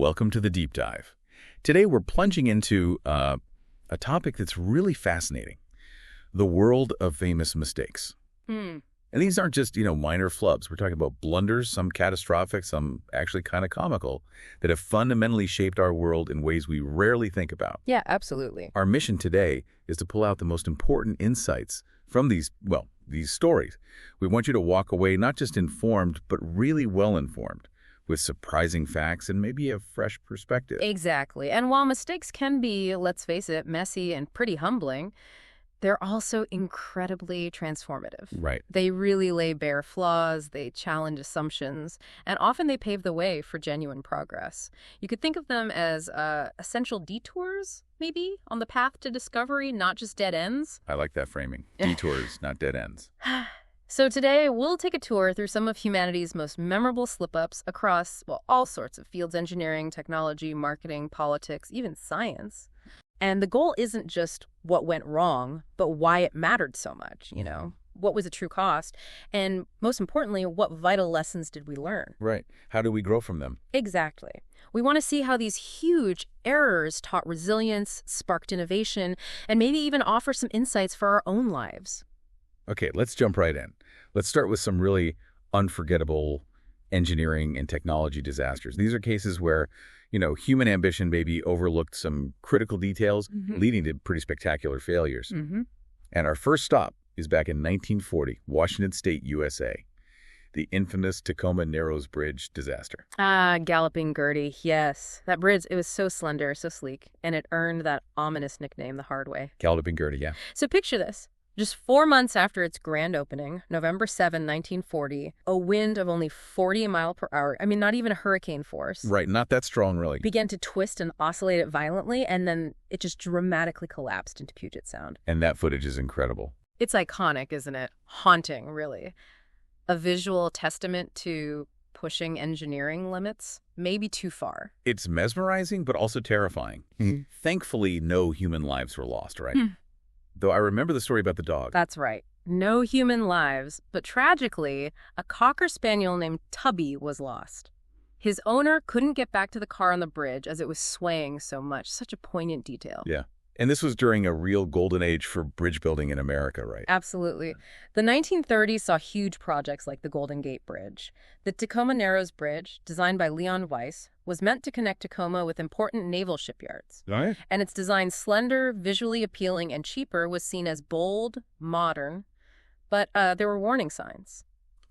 welcome to the deep dive. Today we're plunging into a topic that's really fascinating, the world of famous mistakes. And these aren't just, minor flubs. We're talking about blunders, some catastrophic, some actually kind of comical, that have fundamentally shaped our world in ways we rarely think about. Yeah, absolutely. Our mission today is to pull out the most important insights from these stories. We want you to walk away not just informed, but really well-informed, with surprising facts and maybe a fresh perspective. Exactly. And while mistakes can be, let's face it, messy and pretty humbling, they're also incredibly transformative. Right. They really lay bare flaws, they challenge assumptions, and often they pave the way for genuine progress. You could think of them as essential detours, maybe, on the path to discovery, not just dead ends. I like that framing. Detours, not dead ends. So today, we'll take a tour through some of humanity's most memorable slip-ups across, all sorts of fields: engineering, technology, marketing, politics, even science. And the goal isn't just what went wrong, but why it mattered so much, What was a true cost? And most importantly, what vital lessons did we learn? Right. How do we grow from them? Exactly. We want to see how these huge errors taught resilience, sparked innovation, and maybe even offer some insights for our own lives. Okay, let's jump right in. Let's start with some really unforgettable engineering and technology disasters. These are cases where human ambition maybe overlooked some critical details, leading to pretty spectacular failures. And our first stop is back in 1940, Washington State, USA, the infamous Tacoma Narrows Bridge disaster. Galloping Gertie, yes. That bridge, it was so slender, so sleek, and it earned that ominous nickname the hard way. Galloping Gertie, yeah. So picture this. Just 4 months after its grand opening, November 7, 1940, a wind of only 40 miles per hour, not even a hurricane force. Right, not that strong, really. Began to twist and oscillate it violently, and then it just dramatically collapsed into Puget Sound. And that footage is incredible. It's iconic, isn't it? Haunting, really. A visual testament to pushing engineering limits, maybe too far. It's mesmerizing, but also terrifying. Thankfully, no human lives were lost, right? Though I remember the story about the dog. That's right. No human lives, but tragically, a Cocker Spaniel named Tubby was lost. His owner couldn't get back to the car on the bridge as it was swaying so much. Such a poignant detail. Yeah. And this was during a real golden age for bridge building in America, right? Absolutely. The 1930s saw huge projects like the Golden Gate Bridge. The Tacoma Narrows Bridge, designed by Leon Weiss, was meant to connect Tacoma with important naval shipyards. Right. And its design, slender, visually appealing, and cheaper, was seen as bold, modern, but there were warning signs.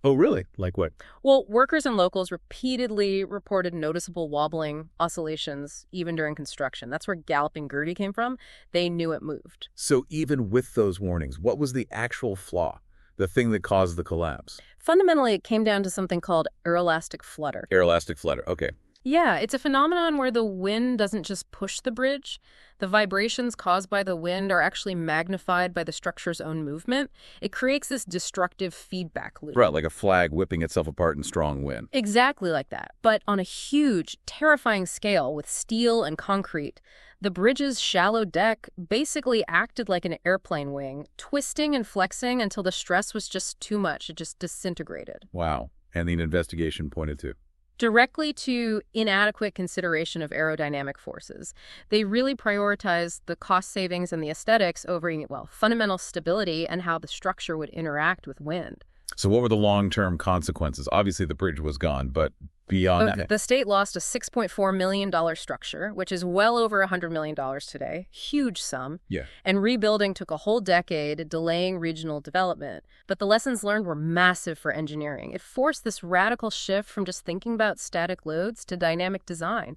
Oh, really? Like what? Well, workers and locals repeatedly reported noticeable wobbling, oscillations, even during construction. That's where Galloping Gertie came from. They knew it moved. So even with those warnings, what was the actual flaw? The thing that caused the collapse? Fundamentally, it came down to something called aeroelastic flutter. Aeroelastic flutter, okay. Yeah, it's a phenomenon where the wind doesn't just push the bridge. The vibrations caused by the wind are actually magnified by the structure's own movement. It creates this destructive feedback loop. Right, like a flag whipping itself apart in strong wind. Exactly like that, but on a huge, terrifying scale with steel and concrete. The bridge's shallow deck basically acted like an airplane wing, twisting and flexing until the stress was just too much. It just disintegrated. Wow. And the investigation pointed to? Directly to inadequate consideration of aerodynamic forces. They really prioritized the cost savings and the aesthetics over, fundamental stability and how the structure would interact with wind. So what were the long-term consequences? Obviously, the bridge was gone, but beyond that? The state lost a $6.4 million structure, which is well over $100 million today. Huge sum. Yeah. And rebuilding took a whole decade, delaying regional development. But the lessons learned were massive for engineering. It forced this radical shift from just thinking about static loads to dynamic design.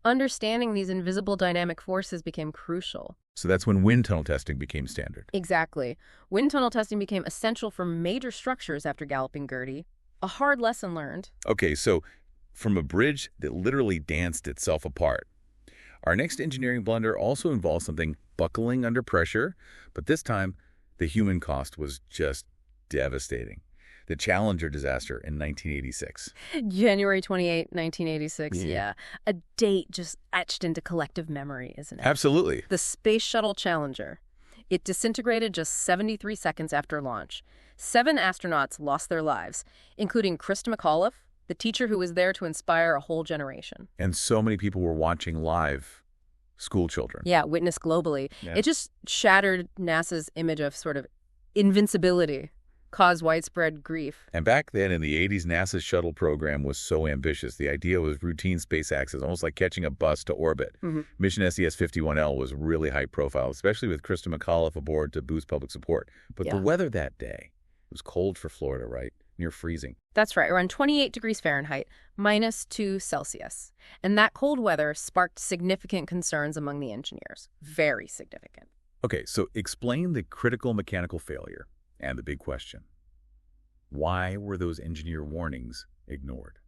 Understanding these invisible dynamic forces became crucial. So that's when wind tunnel testing became standard. Exactly. Wind tunnel testing became essential for major structures after Galloping Gertie. A hard lesson learned. Okay, so from a bridge that literally danced itself apart, our next engineering blunder also involves something buckling under pressure, but this time the human cost was just devastating. The Challenger disaster in 1986. January 28, 1986, yeah. A date just etched into collective memory, isn't it? Absolutely. The Space Shuttle Challenger. It disintegrated just 73 seconds after launch. 7 astronauts lost their lives, including Krista McAuliffe, the teacher who was there to inspire a whole generation. And so many people were watching live, school children. Yeah, witnessed globally. Yeah. It just shattered NASA's image of sort of invincibility, caused widespread grief. And back then in the 80s, NASA's shuttle program was so ambitious. The idea was routine space access, almost like catching a bus to orbit. Mission SES-51L was really high profile, especially with Krista McAuliffe aboard to boost public support. But the weather that day was cold for Florida, right? Near freezing. That's right, around 28 degrees Fahrenheit, -2 Celsius. And that cold weather sparked significant concerns among the engineers. Very significant. Okay, so explain the critical mechanical failure and the big question. Why were those engineer warnings ignored?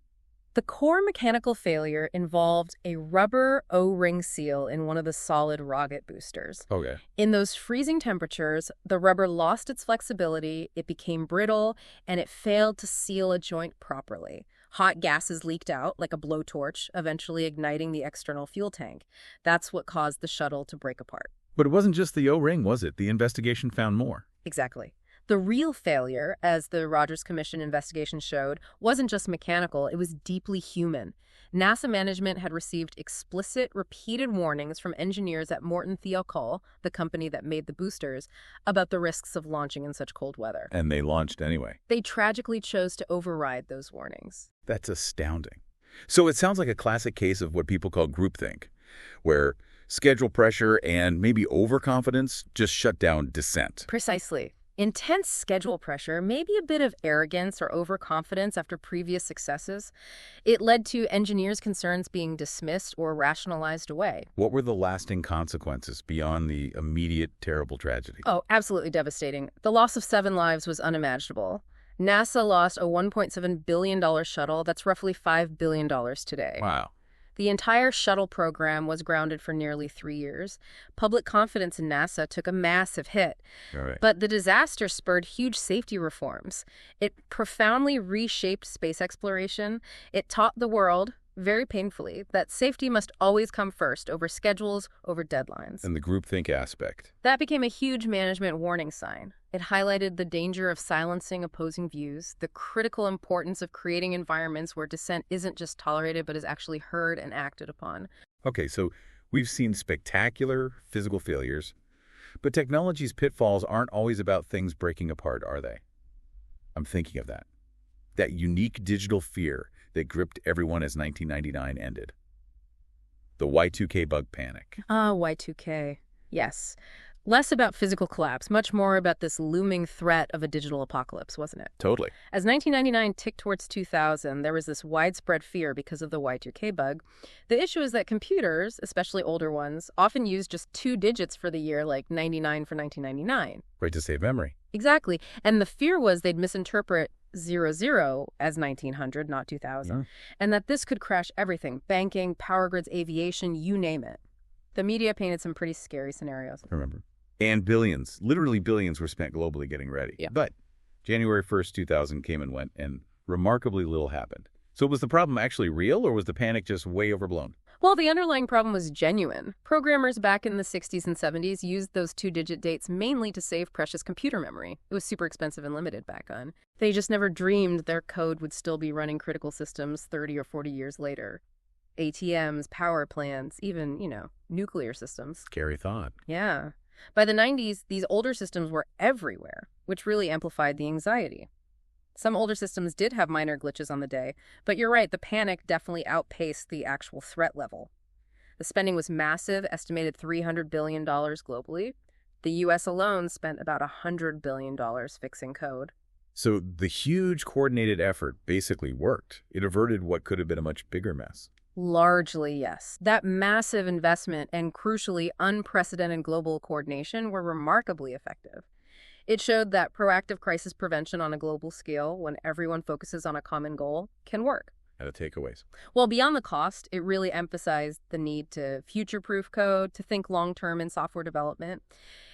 The core mechanical failure involved a rubber O-ring seal in one of the solid rocket boosters. Okay. In those freezing temperatures, the rubber lost its flexibility, it became brittle, and it failed to seal a joint properly. Hot gases leaked out like a blowtorch, eventually igniting the external fuel tank. That's what caused the shuttle to break apart. But it wasn't just the O-ring, was it? The investigation found more. Exactly. The real failure, as the Rogers Commission investigation showed, wasn't just mechanical, it was deeply human. NASA management had received explicit, repeated warnings from engineers at Morton Thiokol, the company that made the boosters, about the risks of launching in such cold weather. And they launched anyway. They tragically chose to override those warnings. That's astounding. So it sounds like a classic case of what people call groupthink, where schedule pressure and maybe overconfidence just shut down descent. Precisely. Intense schedule pressure, maybe a bit of arrogance or overconfidence after previous successes. It led to engineers' concerns being dismissed or rationalized away. What were the lasting consequences beyond the immediate terrible tragedy? Oh, absolutely devastating. The loss of 7 lives was unimaginable. NASA lost a $1.7 billion shuttle. That's roughly $5 billion today. Wow. The entire shuttle program was grounded for nearly 3 years. Public confidence in NASA took a massive hit. All right. But the disaster spurred huge safety reforms. It profoundly reshaped space exploration. It taught the world, very painfully, that safety must always come first over schedules, over deadlines. And the groupthink aspect. That became a huge management warning sign. It highlighted the danger of silencing opposing views, the critical importance of creating environments where dissent isn't just tolerated but is actually heard and acted upon. Okay, so we've seen spectacular physical failures, but technology's pitfalls aren't always about things breaking apart, are they? I'm thinking of that. That unique digital fear that gripped everyone as 1999 ended. The Y2K bug panic. Y2K. Yes. Less about physical collapse, much more about this looming threat of a digital apocalypse, wasn't it? Totally. As 1999 ticked towards 2000, there was this widespread fear because of the Y2K bug. The issue is that computers, especially older ones, often use just 2 digits for the year, like 99 for 1999. Right, to save memory. Exactly. And the fear was they'd misinterpret 00 as 1900, not 2000, and that this could crash everything, banking, power grids, aviation, you name it. The media painted some pretty scary scenarios. I remember. And billions, literally billions, were spent globally getting ready. Yeah. But January 1st, 2000 came and went, and remarkably little happened. So was the problem actually real, or was the panic just way overblown? Well, the underlying problem was genuine. Programmers back in the 60s and 70s used those 2-digit dates mainly to save precious computer memory. It was super expensive and limited back on. They just never dreamed their code would still be running critical systems 30 or 40 years later. ATMs, power plants, even, nuclear systems. Scary thought. Yeah. By the 90s, these older systems were everywhere, which really amplified the anxiety. Some older systems did have minor glitches on the day, but you're right, the panic definitely outpaced the actual threat level. The spending was massive, estimated $300 billion globally. The U.S. alone spent about $100 billion fixing code. So the huge coordinated effort basically worked. It averted what could have been a much bigger mess. Largely, yes. That massive investment and crucially unprecedented global coordination were remarkably effective. It showed that proactive crisis prevention on a global scale, when everyone focuses on a common goal, can work. And the takeaways. Well, beyond the cost, it really emphasized the need to future-proof code, to think long-term in software development.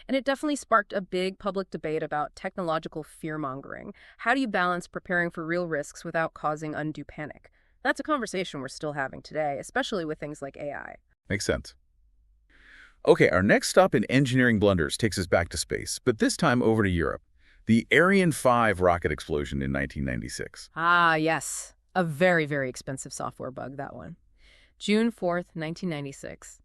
And it definitely sparked a big public debate about technological fear-mongering. How do you balance preparing for real risks without causing undue panic? That's a conversation we're still having today, especially with things like AI. Makes sense. Okay, our next stop in engineering blunders takes us back to space, but this time over to Europe. The Ariane 5 rocket explosion in 1996. Ah, yes. A very, very expensive software bug, that one. June 4th, 1996.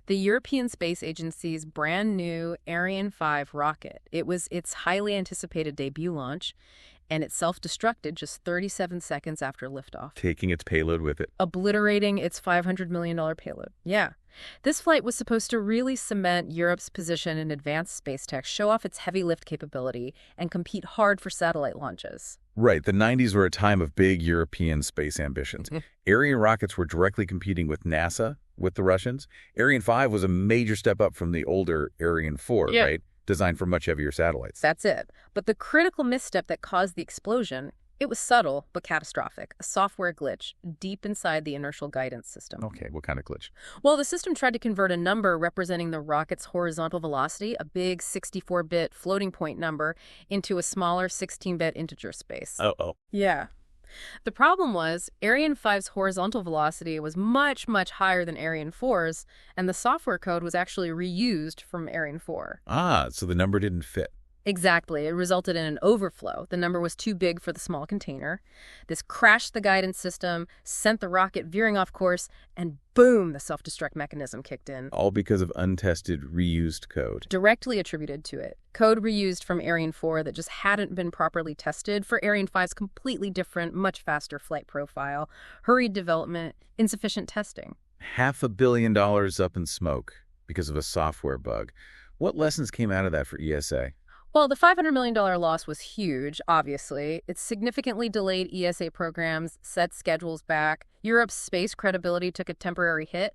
The European Space Agency's brand new Ariane 5 rocket. It was its highly anticipated debut launch, and it self-destructed just 37 seconds after liftoff, Taking its payload with it. obliterating its $500 million payload. Yeah. This flight was supposed to really cement Europe's position in advanced space tech, show off its heavy lift capability, and compete hard for satellite launches. Right, the 90s were a time of big European space ambitions. Ariane rockets were directly competing with NASA, with the Russians. Ariane 5 was a major step up from the older Ariane 4, Yeah. right? Designed for much heavier satellites. That's it. But the critical misstep that caused the explosion, it was subtle but catastrophic. A software glitch deep inside the inertial guidance system. Okay, what kind of glitch? Well, the system tried to convert a number representing the rocket's horizontal velocity, a big 64-bit floating point number, into a smaller 16-bit integer space. Uh-oh. Yeah. The problem was Ariane 5's horizontal velocity was much, much higher than Ariane 4's, and the software code was actually reused from Ariane 4. Ah, so the number didn't fit. Exactly. It resulted in an overflow. The number was too big for the small container. This crashed the guidance system, sent the rocket veering off course, and boom, the self-destruct mechanism kicked in. All because of untested, reused code. Directly attributed to it. Code reused from Ariane 4 that just hadn't been properly tested for Ariane 5's completely different, much faster flight profile, hurried development, insufficient testing. $500 million up in smoke because of a software bug. What lessons came out of that for ESA? Well, the $500 million loss was huge, obviously. It significantly delayed ESA programs, set schedules back. Europe's space credibility took a temporary hit,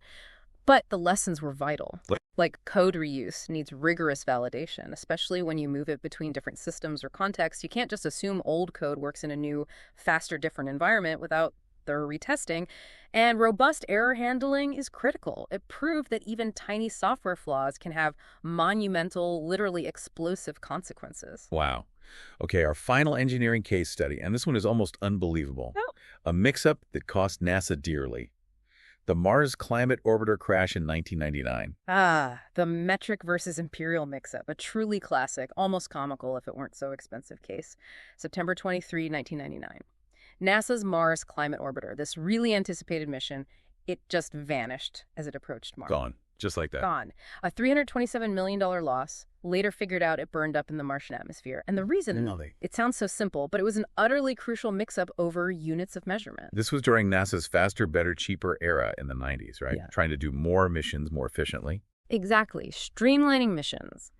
but the lessons were vital. Like code reuse needs rigorous validation, especially when you move it between different systems or contexts. You can't just assume old code works in a new, faster, different environment without thorough retesting. And robust error handling is critical. It proved that even tiny software flaws can have monumental, literally explosive consequences. Wow. Okay, our final engineering case study, and this one is almost unbelievable. Oh. A mix-up that cost NASA dearly. The Mars Climate Orbiter crash in 1999. The metric versus imperial mix-up, a truly classic, almost comical if it weren't so expensive case. September 23, 1999. NASA's Mars Climate Orbiter, this really anticipated mission, it just vanished as it approached Mars. Gone. Just like that. Gone. A $327 million loss. Later figured out it burned up in the Martian atmosphere. And the reason, it sounds so simple, but it was an utterly crucial mix-up over units of measurement. This was during NASA's faster, better, cheaper era in the 90s, right? Yeah. Trying to do more missions more efficiently. Exactly. Streamlining missions.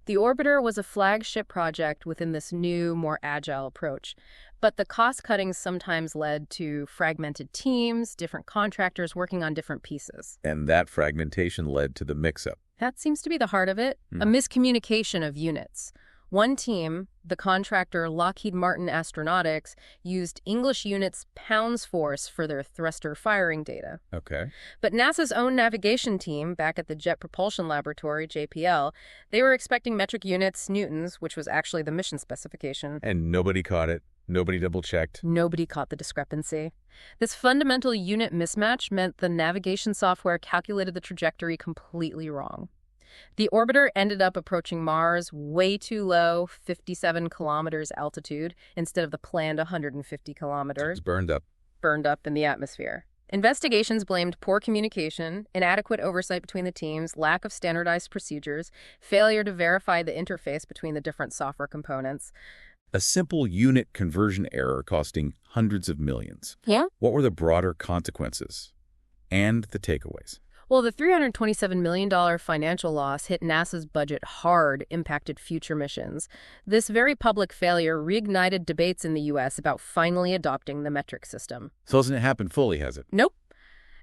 The orbiter was a flagship project within this new, more agile approach. But the cost cuttings sometimes led to fragmented teams, different contractors working on different pieces. And that fragmentation led to the mix-up. That seems to be the heart of it. A miscommunication of units. One team, the contractor Lockheed Martin Astronautics, used English units pounds force for their thruster firing data. Okay. But NASA's own navigation team, back at the Jet Propulsion Laboratory, JPL, they were expecting metric units, newtons, which was actually the mission specification. And nobody caught it. Nobody double-checked. Nobody caught the discrepancy. This fundamental unit mismatch meant the navigation software calculated the trajectory completely wrong. The orbiter ended up approaching Mars way too low, 57 kilometers altitude, instead of the planned 150 kilometers. It's burned up. Burned up in the atmosphere. Investigations blamed poor communication, inadequate oversight between the teams, lack of standardized procedures, failure to verify the interface between the different software components. A simple unit conversion error costing hundreds of millions. Yeah? What were the broader consequences and the takeaways? Well, the $327 million financial loss hit NASA's budget hard, impacted future missions. This very public failure reignited debates in the U.S. about finally adopting the metric system. So hasn't it happened fully, has it? Nope.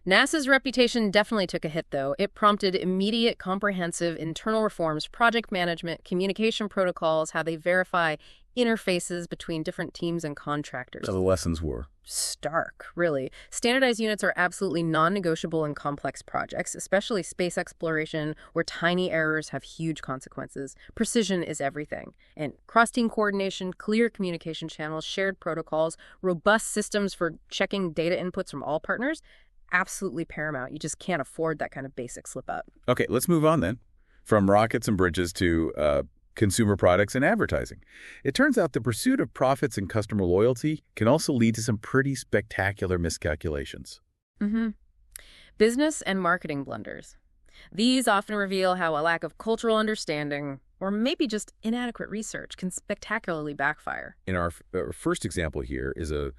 NASA's reputation definitely took a hit, though. It prompted immediate, comprehensive internal reforms, project management, communication protocols, how they verify interfaces between different teams and contractors. So the lessons were? Stark, really. Standardized units are absolutely non-negotiable in complex projects, especially space exploration, where tiny errors have huge consequences. Precision is everything. And cross-team coordination, clear communication channels, shared protocols, robust systems for checking data inputs from all partners, absolutely paramount. You just can't afford that kind of basic slip-up. Okay, let's move on then. From rockets and bridges to consumer products and advertising. It turns out the pursuit of profits and customer loyalty can also lead to some pretty spectacular miscalculations. Mm-hmm. Business and marketing blunders. These often reveal how a lack of cultural understanding, or maybe just inadequate research, can spectacularly backfire. In our first example here is a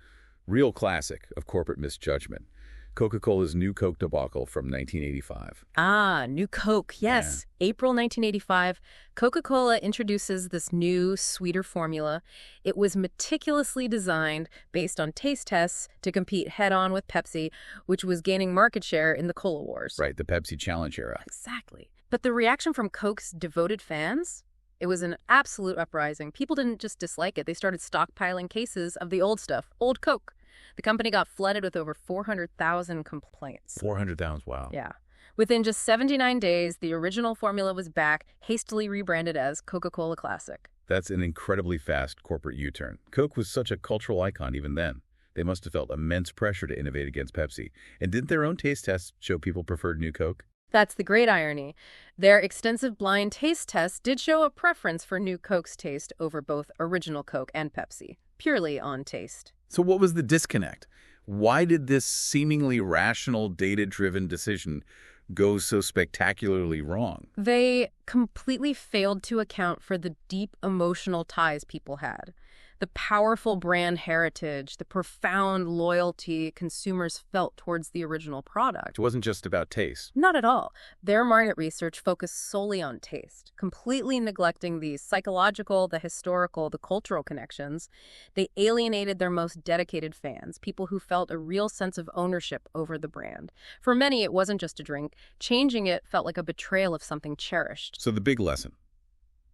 real classic of corporate misjudgment. Coca-Cola's New Coke debacle from 1985. Ah, New Coke, yes. Yeah. April 1985, Coca-Cola introduces this new, sweeter formula. It was meticulously designed based on taste tests to compete head-on with Pepsi, which was gaining market share in the cola wars. Right, the Pepsi Challenge era. Exactly. But the reaction from Coke's devoted fans? It was an absolute uprising. People didn't just dislike it. They started stockpiling cases of the old stuff, old Coke. The company got flooded with over 400,000 complaints. 400,000, wow. Yeah. Within just 79 days, the original formula was back, hastily rebranded as Coca-Cola Classic. That's an incredibly fast corporate U-turn. Coke was such a cultural icon even then. They must have felt immense pressure to innovate against Pepsi. And didn't their own taste tests show people preferred New Coke? That's the great irony. Their extensive blind taste tests did show a preference for New Coke's taste over both original Coke and Pepsi, purely on taste. So what was the disconnect? Why did this seemingly rational, data-driven decision go so spectacularly wrong? They completely failed to account for the deep emotional ties people had. The powerful brand heritage, the profound loyalty consumers felt towards the original product. It wasn't just about taste. Not at all. Their market research focused solely on taste, completely neglecting the psychological, the historical, the cultural connections. They alienated their most dedicated fans, people who felt a real sense of ownership over the brand. For many, it wasn't just a drink. Changing it felt like a betrayal of something cherished. So the big lesson: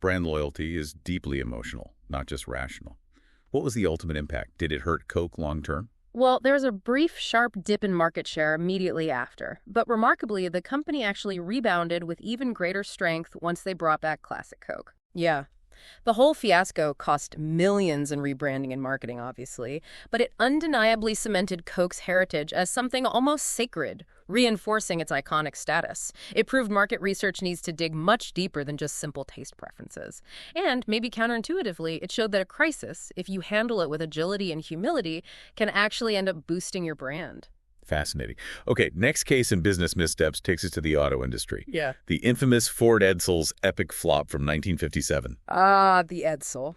brand loyalty is deeply emotional, not just rational. What was the ultimate impact? Did it hurt Coke long-term? Well, there was a brief, sharp dip in market share immediately after. But remarkably, the company actually rebounded with even greater strength once they brought back Classic Coke. Yeah. The whole fiasco cost millions in rebranding and marketing, obviously, but it undeniably cemented Coke's heritage as something almost sacred, reinforcing its iconic status. It proved market research needs to dig much deeper than just simple taste preferences. And, maybe counterintuitively, it showed that a crisis, if you handle it with agility and humility, can actually end up boosting your brand. Fascinating. Okay, next case in business missteps takes us to the auto industry. Yeah. The infamous Ford Edsel's epic flop from 1957. Ah, the Edsel.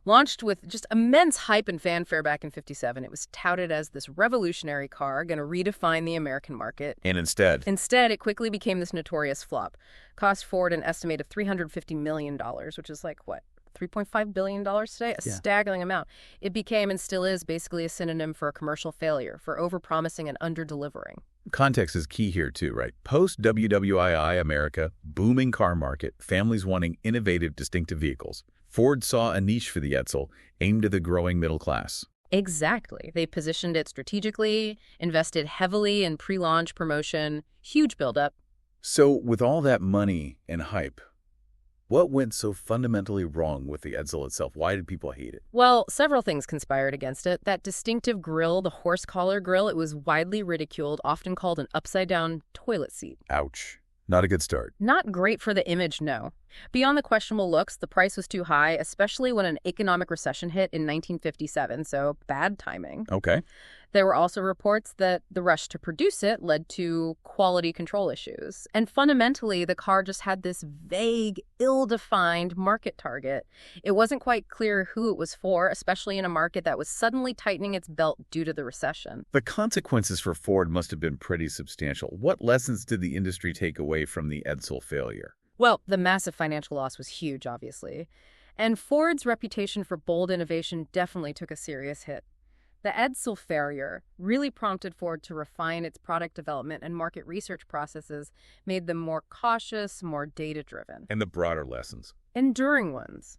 Launched with just immense hype and fanfare back in '57, it was touted as this revolutionary car going to redefine the American market. And instead, it quickly became this notorious flop. Cost Ford an estimate of $350 million, which is like, what, $3.5 billion today? A staggering amount. It became and still is basically a synonym for a commercial failure, for overpromising and under-delivering. Context is key here too, right? Post-WWII America, booming car market, families wanting innovative, distinctive vehicles. Ford saw a niche for the Edsel, aimed at the growing middle class. Exactly. They positioned it strategically, invested heavily in pre-launch promotion, huge buildup. So with all that money and hype, what went so fundamentally wrong with the Edsel itself? Why did people hate it? Well, several things conspired against it. That distinctive grille, the horse collar grille, it was widely ridiculed, often called an upside-down toilet seat. Ouch. Not a good start. Not great for the image, no. Beyond the questionable looks, the price was too high, especially when an economic recession hit in 1957, so bad timing. Okay. There were also reports that the rush to produce it led to quality control issues. And fundamentally, the car just had this vague, ill-defined market target. It wasn't quite clear who it was for, especially in a market that was suddenly tightening its belt due to the recession. The consequences for Ford must have been pretty substantial. What lessons did the industry take away from the Edsel failure? Well, the massive financial loss was huge, obviously. And Ford's reputation for bold innovation definitely took a serious hit. The Edsel failure really prompted Ford to refine its product development and market research processes, made them more cautious, more data-driven. And the broader lessons? Enduring ones.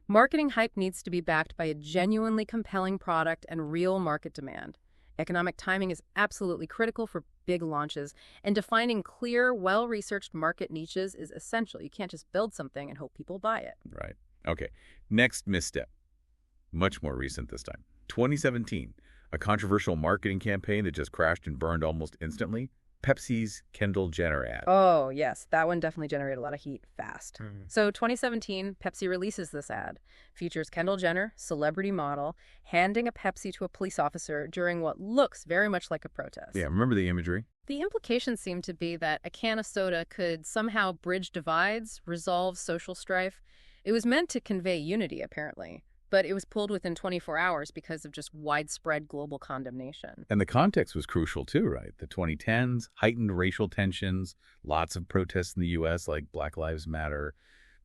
Marketing hype needs to be backed by a genuinely compelling product and real market demand. Economic timing is absolutely critical for big launches, and defining clear, well-researched market niches is essential. You can't just build something and hope people buy it. Right. Okay. Next misstep. Much more recent this time. 2017, a controversial marketing campaign that just crashed and burned almost instantly. Pepsi's Kendall Jenner ad. Oh, yes. That one definitely generated a lot of heat fast. So 2017, Pepsi releases this ad. Features Kendall Jenner, celebrity model, handing a Pepsi to a police officer during what looks very much like a protest. Yeah, remember the imagery? The implication seemed to be that a can of soda could somehow bridge divides, resolve social strife. It was meant to convey unity, apparently. But it was pulled within 24 hours because of just widespread global condemnation. And the context was crucial too, right? The 2010s, heightened racial tensions, lots of protests in the U.S. like Black Lives Matter.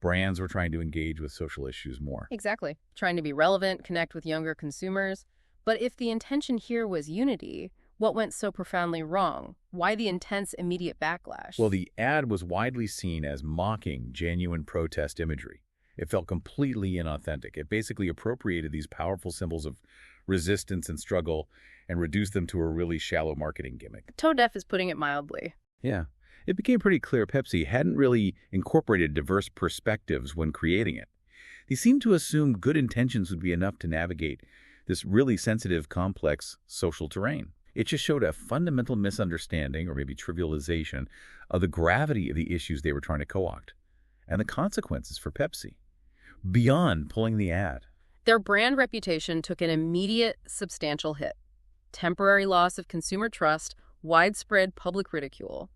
Brands were trying to engage with social issues more. Exactly. Trying to be relevant, connect with younger consumers. But if the intention here was unity, what went so profoundly wrong? Why the intense, immediate backlash? Well, the ad was widely seen as mocking genuine protest imagery. It felt completely inauthentic. It basically appropriated these powerful symbols of resistance and struggle and reduced them to a really shallow marketing gimmick. Tone deaf is putting it mildly. Yeah. It became pretty clear Pepsi hadn't really incorporated diverse perspectives when creating it. They seemed to assume good intentions would be enough to navigate this really sensitive, complex social terrain. It just showed a fundamental misunderstanding, or maybe trivialization, of the gravity of the issues they were trying to co-opt and the consequences for Pepsi, beyond pulling the ad. Their brand reputation took an immediate, substantial hit. Temporary loss of consumer trust, widespread public ridicule.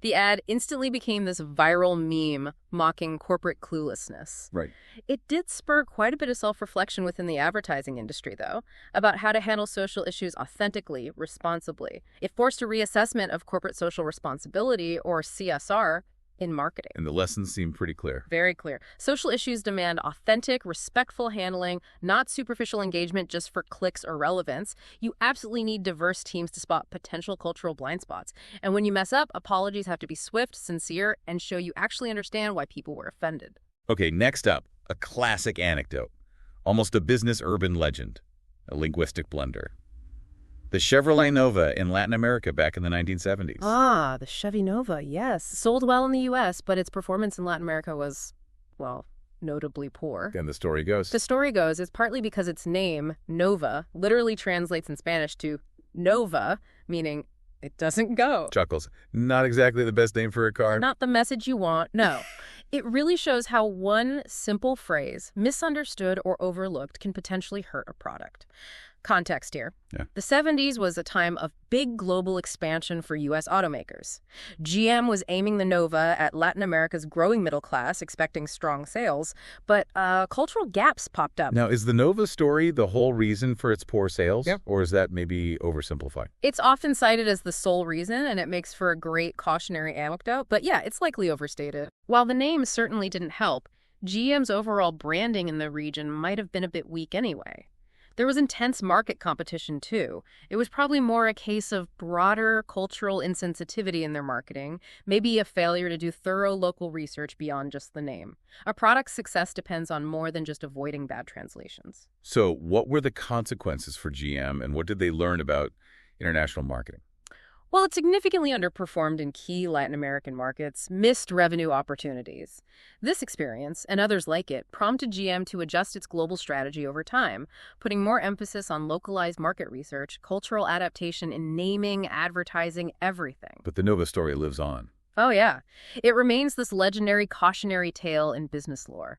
The ad instantly became this viral meme mocking corporate cluelessness. Right. It did spur quite a bit of self-reflection within the advertising industry, though, about how to handle social issues authentically, responsibly. It forced a reassessment of corporate social responsibility, or CSR, in marketing. And the lessons seem pretty clear. Very clear. Social issues demand authentic, respectful handling, not superficial engagement just for clicks or relevance. You absolutely need diverse teams to spot potential cultural blind spots. And when you mess up, apologies have to be swift, sincere, and show you actually understand why people were offended. Okay, next up, a classic anecdote. Almost a business urban legend. A linguistic blunder. The Chevrolet Nova in Latin America back in the 1970s. Ah, the Chevy Nova, yes. Sold well in the U.S., but its performance in Latin America was, well, notably poor. And the story goes. The story goes it's partly because its name, Nova, literally translates in Spanish to Nova, meaning it doesn't go. Chuckles. Not exactly the best name for a car. Not the message you want, no. It really shows how one simple phrase, misunderstood or overlooked, can potentially hurt a product. Context here. Yeah. The 70s was a time of big global expansion for U.S. automakers. GM was aiming the Nova at Latin America's growing middle class, expecting strong sales, but cultural gaps popped up. Now, is the Nova story the whole reason for its poor sales? Yep. Or is that maybe oversimplified? It's often cited as the sole reason, and it makes for a great cautionary anecdote, but yeah, it's likely overstated. While the name certainly didn't help, GM's overall branding in the region might have been a bit weak anyway. There was intense market competition, too. It was probably more a case of broader cultural insensitivity in their marketing, maybe a failure to do thorough local research beyond just the name. A product's success depends on more than just avoiding bad translations. So what were the consequences for GM, and what did they learn about international marketing? While it significantly underperformed in key Latin American markets, missed revenue opportunities. This experience, and others like it, prompted GM to adjust its global strategy over time, putting more emphasis on localized market research, cultural adaptation in naming, advertising, everything. But the Nova story lives on. Oh, yeah. It remains this legendary cautionary tale in business lore.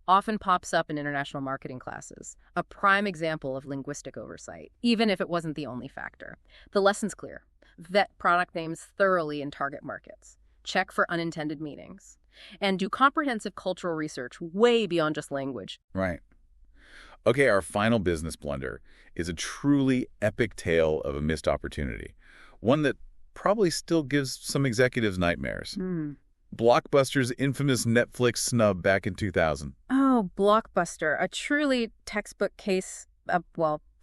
Often pops up in international marketing classes. A prime example of linguistic oversight, even if it wasn't the only factor. The lesson's clear. Vet product names thoroughly in target markets. Check for unintended meanings. And do comprehensive cultural research way beyond just language. Right. Okay, our final business blunder is a truly epic tale of a missed opportunity. One that probably still gives some executives nightmares. Blockbuster's infamous Netflix snub back in 2000. Oh, Blockbuster. A truly textbook case of,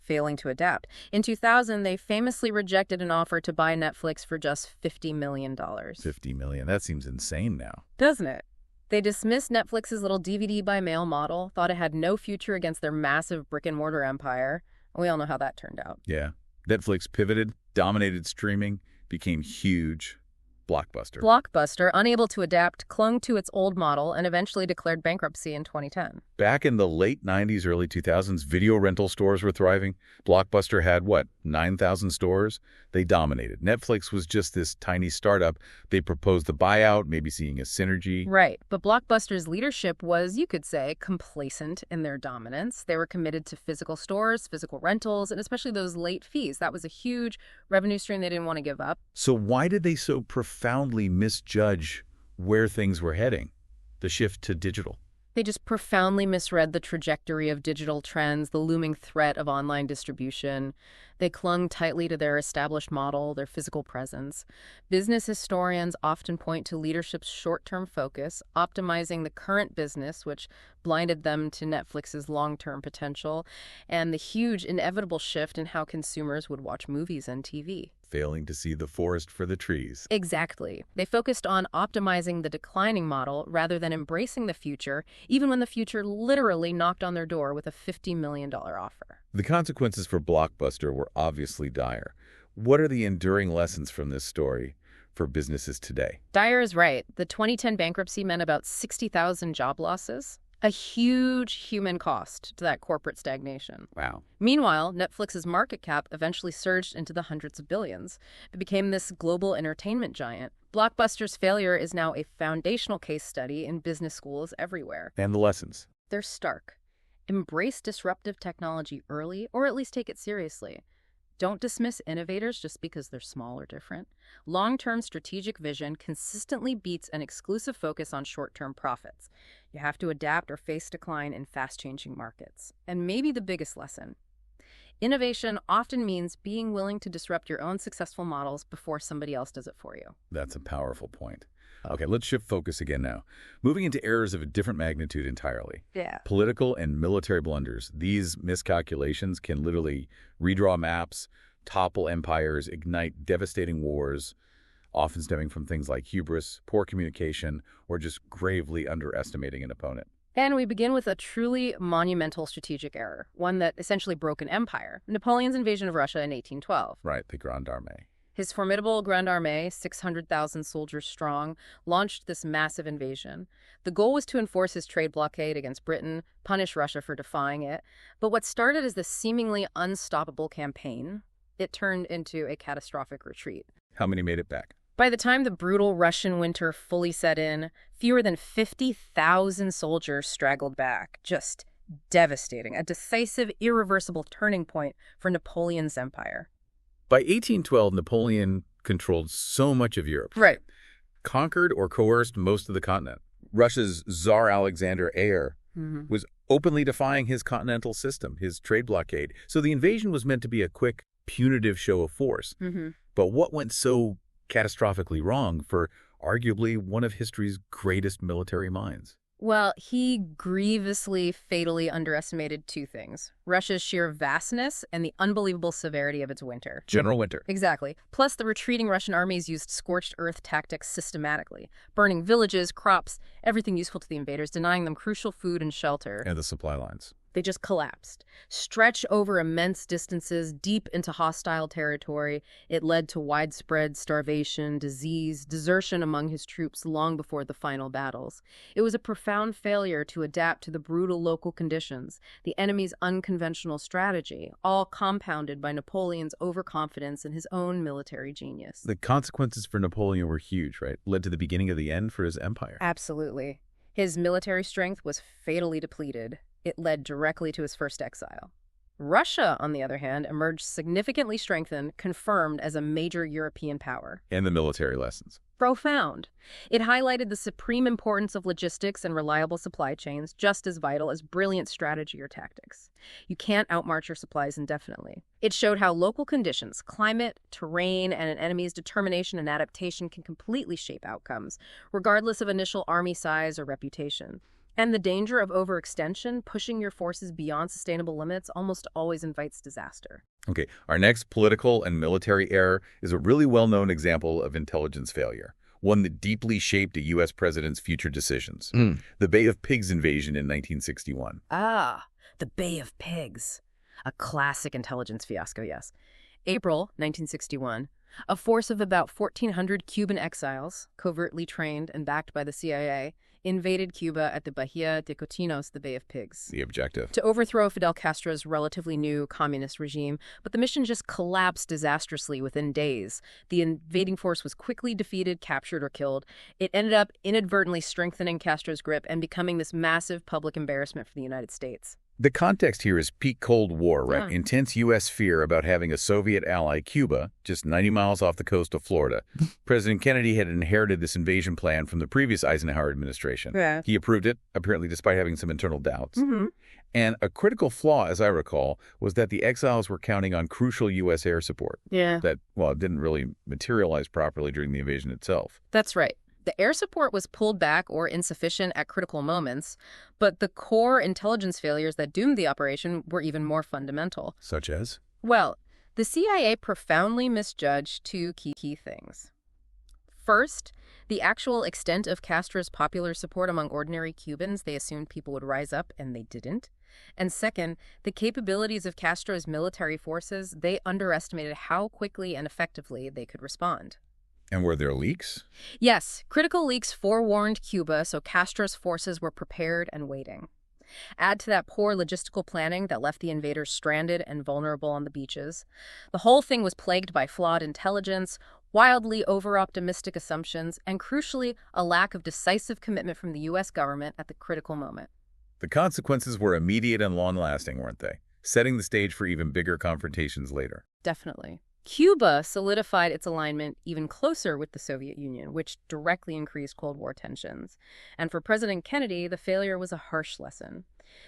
failing to adapt. In 2000, they famously rejected an offer to buy Netflix for just $50 million. $50 million. That seems insane now. Doesn't it? They dismissed Netflix's little DVD-by-mail model, thought it had no future against their massive brick-and-mortar empire. We all know how that turned out. Yeah. Netflix pivoted, dominated streaming, became huge. Blockbuster. Blockbuster, unable to adapt, clung to its old model and eventually declared bankruptcy in 2010. Back in the late 90s, early 2000s, video rental stores were thriving. Blockbuster had, 9,000 stores? They dominated. Netflix was just this tiny startup. They proposed the buyout, maybe seeing a synergy. Right, but Blockbuster's leadership was, you could say, complacent in their dominance. They were committed to physical stores, physical rentals, and especially those late fees. That was a huge revenue stream they didn't want to give up. So why did they so profoundly misjudge where things were heading, the shift to digital? They just profoundly misread the trajectory of digital trends, the looming threat of online distribution. They clung tightly to their established model, their physical presence. Business historians often point to leadership's short-term focus, optimizing the current business, which blinded them to Netflix's long-term potential, and the huge inevitable shift in how consumers would watch movies and TV. Failing to see the forest for the trees. Exactly. They focused on optimizing the declining model rather than embracing the future, even when the future literally knocked on their door with a $50 million offer. The consequences for Blockbuster were obviously dire. What are the enduring lessons from this story for businesses today? Dyer is right. The 2010 bankruptcy meant about 60,000 job losses. A huge human cost to that corporate stagnation. Wow. Meanwhile, Netflix's market cap eventually surged into the hundreds of billions. It became this global entertainment giant. Blockbuster's failure is now a foundational case study in business schools everywhere. And the lessons? They're stark. Embrace disruptive technology early, or at least take it seriously. Don't dismiss innovators just because they're small or different. Long-term strategic vision consistently beats an exclusive focus on short-term profits. You have to adapt or face decline in fast-changing markets. And maybe the biggest lesson: innovation often means being willing to disrupt your own successful models before somebody else does it for you. That's a powerful point. Okay, let's shift focus again now. Moving into errors of a different magnitude entirely. Yeah. Political and military blunders. These miscalculations can literally redraw maps, topple empires, ignite devastating wars, often stemming from things like hubris, poor communication, or just gravely underestimating an opponent. And we begin with a truly monumental strategic error, one that essentially broke an empire: Napoleon's invasion of Russia in 1812. Right, the Grande Armée. His formidable Grande Armée, 600,000 soldiers strong, launched this massive invasion. The goal was to enforce his trade blockade against Britain, punish Russia for defying it. But what started as this seemingly unstoppable campaign, it turned into a catastrophic retreat. How many made it back? By the time the brutal Russian winter fully set in, fewer than 50,000 soldiers straggled back. Just devastating. A decisive, irreversible turning point for Napoleon's empire. By 1812, Napoleon controlled so much of Europe. Right. Conquered or coerced most of the continent. Russia's Tsar Alexander Heir was openly defying his continental system, his trade blockade. So the invasion was meant to be a quick, punitive show of force. But what went so catastrophically wrong for arguably one of history's greatest military minds? Well, he grievously, fatally underestimated two things: Russia's sheer vastness and the unbelievable severity of its winter. General Winter. Exactly. Plus, the retreating Russian armies used scorched earth tactics systematically, burning villages, crops, everything useful to the invaders, denying them crucial food and shelter. And the supply lines. They just collapsed. Stretched over immense distances, deep into hostile territory, it led to widespread starvation, disease, desertion among his troops long before the final battles. It was a profound failure to adapt to the brutal local conditions, the enemy's unconventional strategy, all compounded by Napoleon's overconfidence in his own military genius. The consequences for Napoleon were huge, right? Led to the beginning of the end for his empire. Absolutely. His military strength was fatally depleted. It led directly to his first exile. Russia, on the other hand, emerged significantly strengthened, confirmed as a major European power. And the military lessons. Profound. It highlighted the supreme importance of logistics and reliable supply chains, just as vital as brilliant strategy or tactics. You can't outmarch your supplies indefinitely. It showed how local conditions, climate, terrain, and an enemy's determination and adaptation can completely shape outcomes, regardless of initial army size or reputation. And the danger of overextension, pushing your forces beyond sustainable limits, almost always invites disaster. Okay, our next political and military error is a really well-known example of intelligence failure, one that deeply shaped a U.S. president's future decisions. The Bay of Pigs invasion in 1961. Ah, the Bay of Pigs. A classic intelligence fiasco, yes. April 1961. A force of about 1,400 Cuban exiles, covertly trained and backed by the CIA, invaded Cuba at the Bahía de Cochinos, the Bay of Pigs, The objective. to overthrow Fidel Castro's relatively new communist regime, but the mission just collapsed disastrously within days. The invading force was quickly defeated, captured, or killed. It ended up inadvertently strengthening Castro's grip and becoming this massive public embarrassment for the United States. The context here is peak Cold War, right? Yeah. Intense U.S. fear about having a Soviet ally, Cuba, just 90 miles off the coast of Florida. President Kennedy had inherited this invasion plan from the previous Eisenhower administration. Yeah. He approved it, apparently despite having some internal doubts. Mm-hmm. And a critical flaw, as I recall, was that the exiles were counting on crucial U.S. air support. Yeah. That, well, it didn't really materialize properly during the invasion itself. That's right. The air support was pulled back or insufficient at critical moments, but the core intelligence failures that doomed the operation were even more fundamental. Such as? Well, the CIA profoundly misjudged two key things. First, the actual extent of Castro's popular support among ordinary Cubans. They assumed people would rise up, and they didn't. And second, the capabilities of Castro's military forces. They underestimated how quickly and effectively they could respond. And were there leaks? Yes, critical leaks forewarned Cuba, so Castro's forces were prepared and waiting. Add to that poor logistical planning that left the invaders stranded and vulnerable on the beaches. The whole thing was plagued by flawed intelligence, wildly over-optimistic assumptions, and crucially, a lack of decisive commitment from the U.S. government at the critical moment. The consequences were immediate and long-lasting, weren't they? Setting the stage for even bigger confrontations later. Definitely. Cuba solidified its alignment even closer with the Soviet Union, which directly increased Cold War tensions. And for President Kennedy, the failure was a harsh lesson.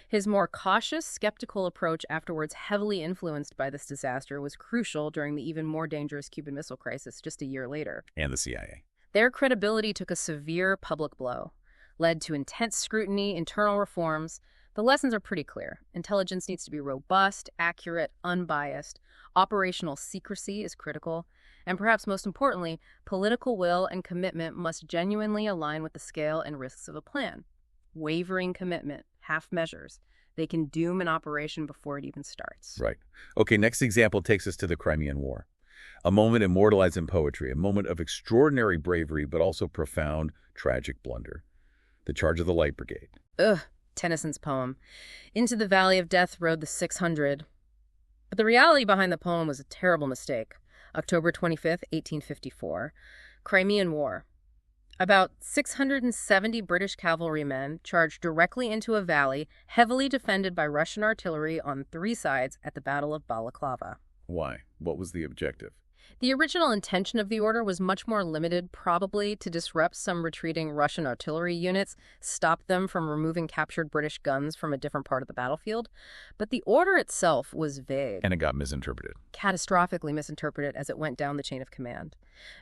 His more cautious, skeptical approach, afterwards heavily influenced by this disaster, was crucial during the even more dangerous Cuban Missile Crisis just a year later. And the CIA. Their credibility took a severe public blow, led to intense scrutiny, internal reforms. The lessons are pretty clear. Intelligence needs to be robust, accurate, unbiased. Operational secrecy is critical. And perhaps most importantly, political will and commitment must genuinely align with the scale and risks of a plan. Wavering commitment, half measures. They can doom an operation before it even starts. Right. Okay, next example takes us to the Crimean War. A moment immortalized in poetry, a moment of extraordinary bravery, but also profound, tragic blunder. The Charge of the Light Brigade. Ugh, Tennyson's poem. Into the valley of death rode the 600. But the reality behind the poem was a terrible mistake. October 25th, 1854. Crimean War. About 670 British cavalrymen charged directly into a valley heavily defended by Russian artillery on three sides at the Battle of Balaclava. Why? What was the objective? The original intention of the order was much more limited, probably to disrupt some retreating Russian artillery units, stop them from removing captured British guns from a different part of the battlefield. But the order itself was vague. And it got misinterpreted. Catastrophically misinterpreted as it went down the chain of command.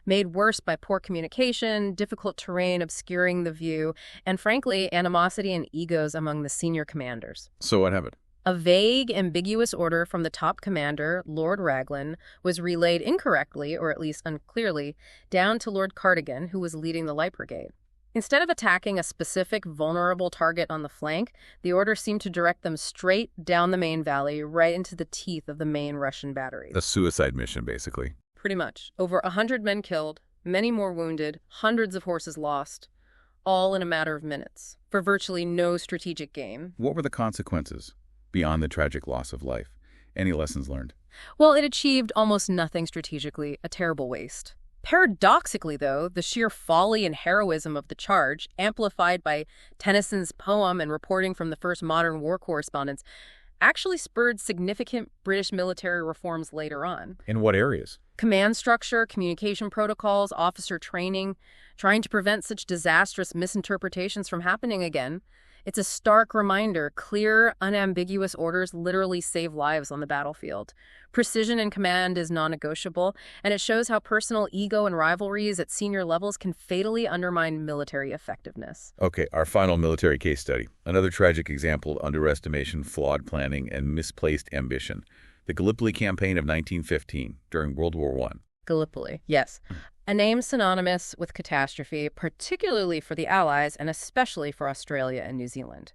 Made worse by poor communication, difficult terrain obscuring the view, and frankly, animosity and egos among the senior commanders. So what happened? A vague, ambiguous order from the top commander, Lord Raglan, was relayed incorrectly, or at least unclearly, down to Lord Cardigan, who was leading the Light Brigade. Instead of attacking a specific vulnerable target on the flank, the order seemed to direct them straight down the main valley, right into the teeth of the main Russian batteries. A suicide mission, basically. Pretty much. Over 100 men killed, many more wounded, hundreds of horses lost, all in a matter of minutes, for virtually no strategic gain. What were the consequences? Beyond the tragic loss of life. Any lessons learned? Well, it achieved almost nothing strategically, a terrible waste. Paradoxically, though, the sheer folly and heroism of the charge, amplified by Tennyson's poem and reporting from the first modern war correspondents, actually spurred significant British military reforms later on. In what areas? Command structure, communication protocols, officer training, trying to prevent such disastrous misinterpretations from happening again. It's a stark reminder, clear, unambiguous orders literally save lives on the battlefield. Precision in command is non-negotiable, and it shows how personal ego and rivalries at senior levels can fatally undermine military effectiveness. Okay, our final military case study. Another tragic example of underestimation, flawed planning, and misplaced ambition. The Gallipoli Campaign of 1915, during World War I. Gallipoli, yes. A name synonymous with catastrophe, particularly for the Allies and especially for Australia and New Zealand.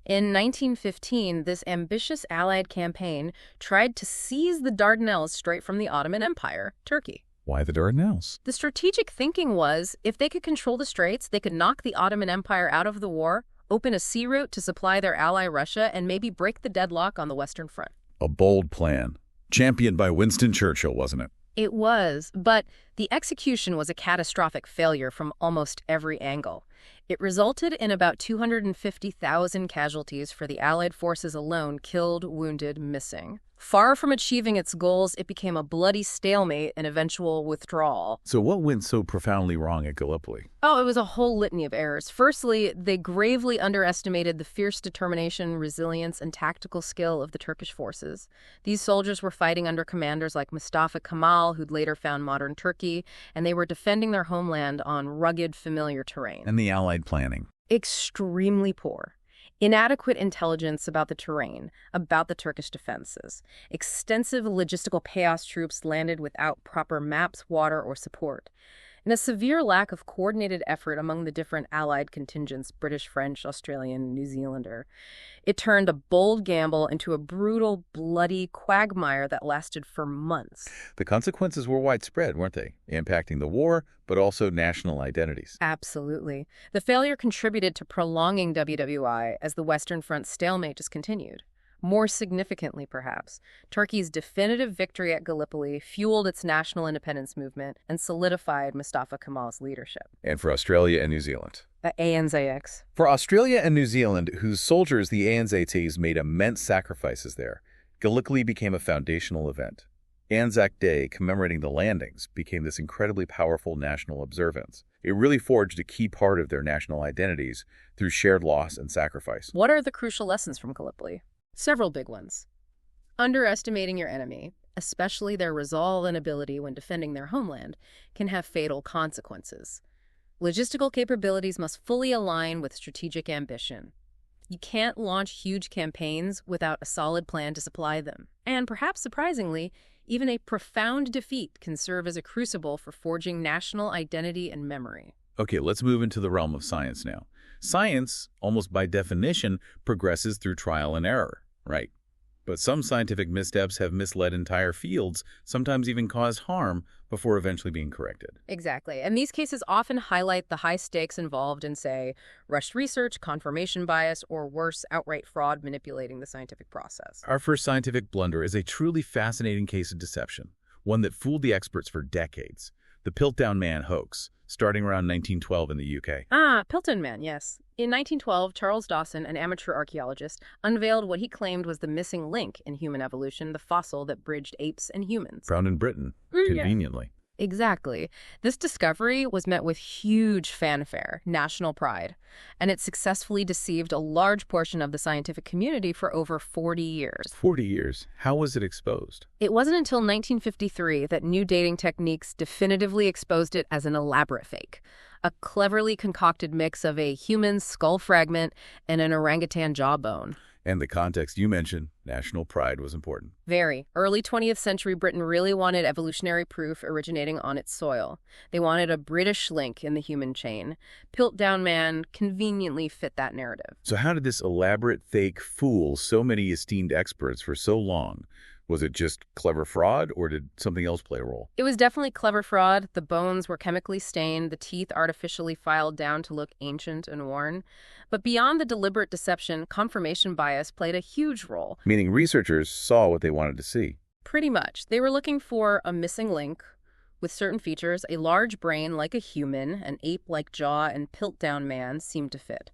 In 1915, this ambitious Allied campaign tried to seize the Dardanelles straight from the Ottoman Empire, Turkey. Why the Dardanelles? The strategic thinking was, if they could control the Straits, they could knock the Ottoman Empire out of the war, open a sea route to supply their ally Russia, and maybe break the deadlock on the Western Front. A bold plan. Championed by Winston Churchill, wasn't it? It was, but the execution was a catastrophic failure from almost every angle. It resulted in about 250,000 casualties for the Allied forces alone, killed, wounded, missing. Far from achieving its goals, it became a bloody stalemate and eventual withdrawal. So what went so profoundly wrong at Gallipoli? Oh, it was a whole litany of errors. Firstly, they gravely underestimated the fierce determination, resilience, and tactical skill of the Turkish forces. These soldiers were fighting under commanders like Mustafa Kemal, who'd later found modern Turkey, and they were defending their homeland on rugged, familiar terrain. And the Allied planning? Extremely poor. Inadequate intelligence about the terrain, about the Turkish defenses. Extensive logistical chaos. Troops landed without proper maps, water, or support. And a severe lack of coordinated effort among the different Allied contingents, British, French, Australian, New Zealander. It turned a bold gamble into a brutal, bloody quagmire that lasted for months. The consequences were widespread, weren't they? Impacting the war, but also national identities. Absolutely. The failure contributed to prolonging WWI as the Western Front stalemate just continued. More significantly, perhaps, Turkey's definitive victory at Gallipoli fueled its national independence movement and solidified Mustafa Kemal's leadership. And for Australia and New Zealand? The ANZs. For Australia and New Zealand, whose soldiers, the ANZs, made immense sacrifices there, Gallipoli became a foundational event. Anzac Day, commemorating the landings, became this incredibly powerful national observance. It really forged a key part of their national identities through shared loss and sacrifice. What are the crucial lessons from Gallipoli? Several big ones. Underestimating your enemy, especially their resolve and ability when defending their homeland, can have fatal consequences. Logistical capabilities must fully align with strategic ambition. You can't launch huge campaigns without a solid plan to supply them. And perhaps surprisingly, even a profound defeat can serve as a crucible for forging national identity and memory. Okay, let's move into the realm of science now. Science, almost by definition, progresses through trial and error, right? But some scientific missteps have misled entire fields, sometimes even caused harm, before eventually being corrected. Exactly. And these cases often highlight the high stakes involved in, say, rushed research, confirmation bias, or worse, outright fraud manipulating the scientific process. Our first scientific blunder is a truly fascinating case of deception, one that fooled the experts for decades. The Piltdown Man hoax, starting around 1912 in the UK. Piltdown Man, yes. In 1912, Charles Dawson, an amateur archaeologist, unveiled what he claimed was the missing link in human evolution, the fossil that bridged apes and humans. Found in Britain, conveniently. Exactly. This discovery was met with huge fanfare, national pride, and it successfully deceived a large portion of the scientific community for over 40 years. 40 years. How was it exposed? It wasn't until 1953 that new dating techniques definitively exposed it as an elaborate fake, a cleverly concocted mix of a human skull fragment and an orangutan jawbone. And the context you mentioned, national pride, was important. Very. Early 20th century Britain really wanted evolutionary proof originating on its soil. They wanted a British link in the human chain. Piltdown Man conveniently fit that narrative. So how did this elaborate fake fool so many esteemed experts for so long? Was it just clever fraud, or did something else play a role? It was definitely clever fraud. The bones were chemically stained, the teeth artificially filed down to look ancient and worn. But beyond the deliberate deception, confirmation bias played a huge role. Meaning researchers saw what they wanted to see. Pretty much. They were looking for a missing link with certain features. A large brain like a human, an ape-like jaw, and Piltdown Man seemed to fit.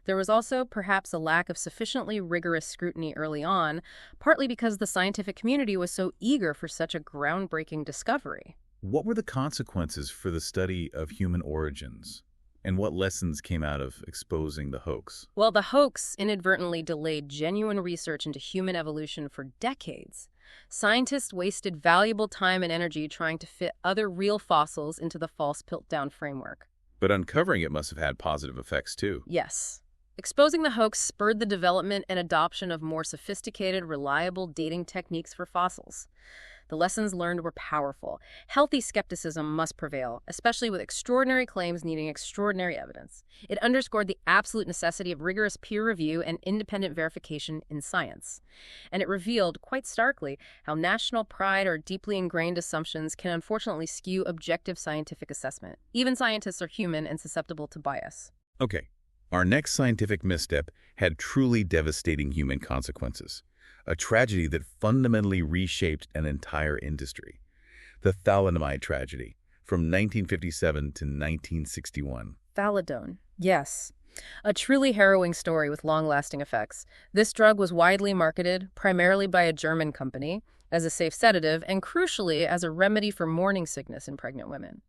There was also perhaps a lack of sufficiently rigorous scrutiny early on, partly because the scientific community was so eager for such a groundbreaking discovery. What were the consequences for the study of human origins? And what lessons came out of exposing the hoax? Well, the hoax inadvertently delayed genuine research into human evolution for decades. Scientists wasted valuable time and energy trying to fit other real fossils into the false Piltdown framework. But uncovering it must have had positive effects, too. Yes. Exposing the hoax spurred the development and adoption of more sophisticated, reliable dating techniques for fossils. The lessons learned were powerful. Healthy skepticism must prevail, especially with extraordinary claims needing extraordinary evidence. It underscored the absolute necessity of rigorous peer review and independent verification in science. And it revealed, quite starkly, how national pride or deeply ingrained assumptions can unfortunately skew objective scientific assessment. Even scientists are human and susceptible to bias. Okay, our next scientific misstep had truly devastating human consequences. A tragedy that fundamentally reshaped an entire industry. The thalidomide tragedy from 1957 to 1961. Thalidomide. Yes. A truly harrowing story with long-lasting effects. This drug was widely marketed, primarily by a German company, as a safe sedative and, crucially, as a remedy for morning sickness in pregnant women.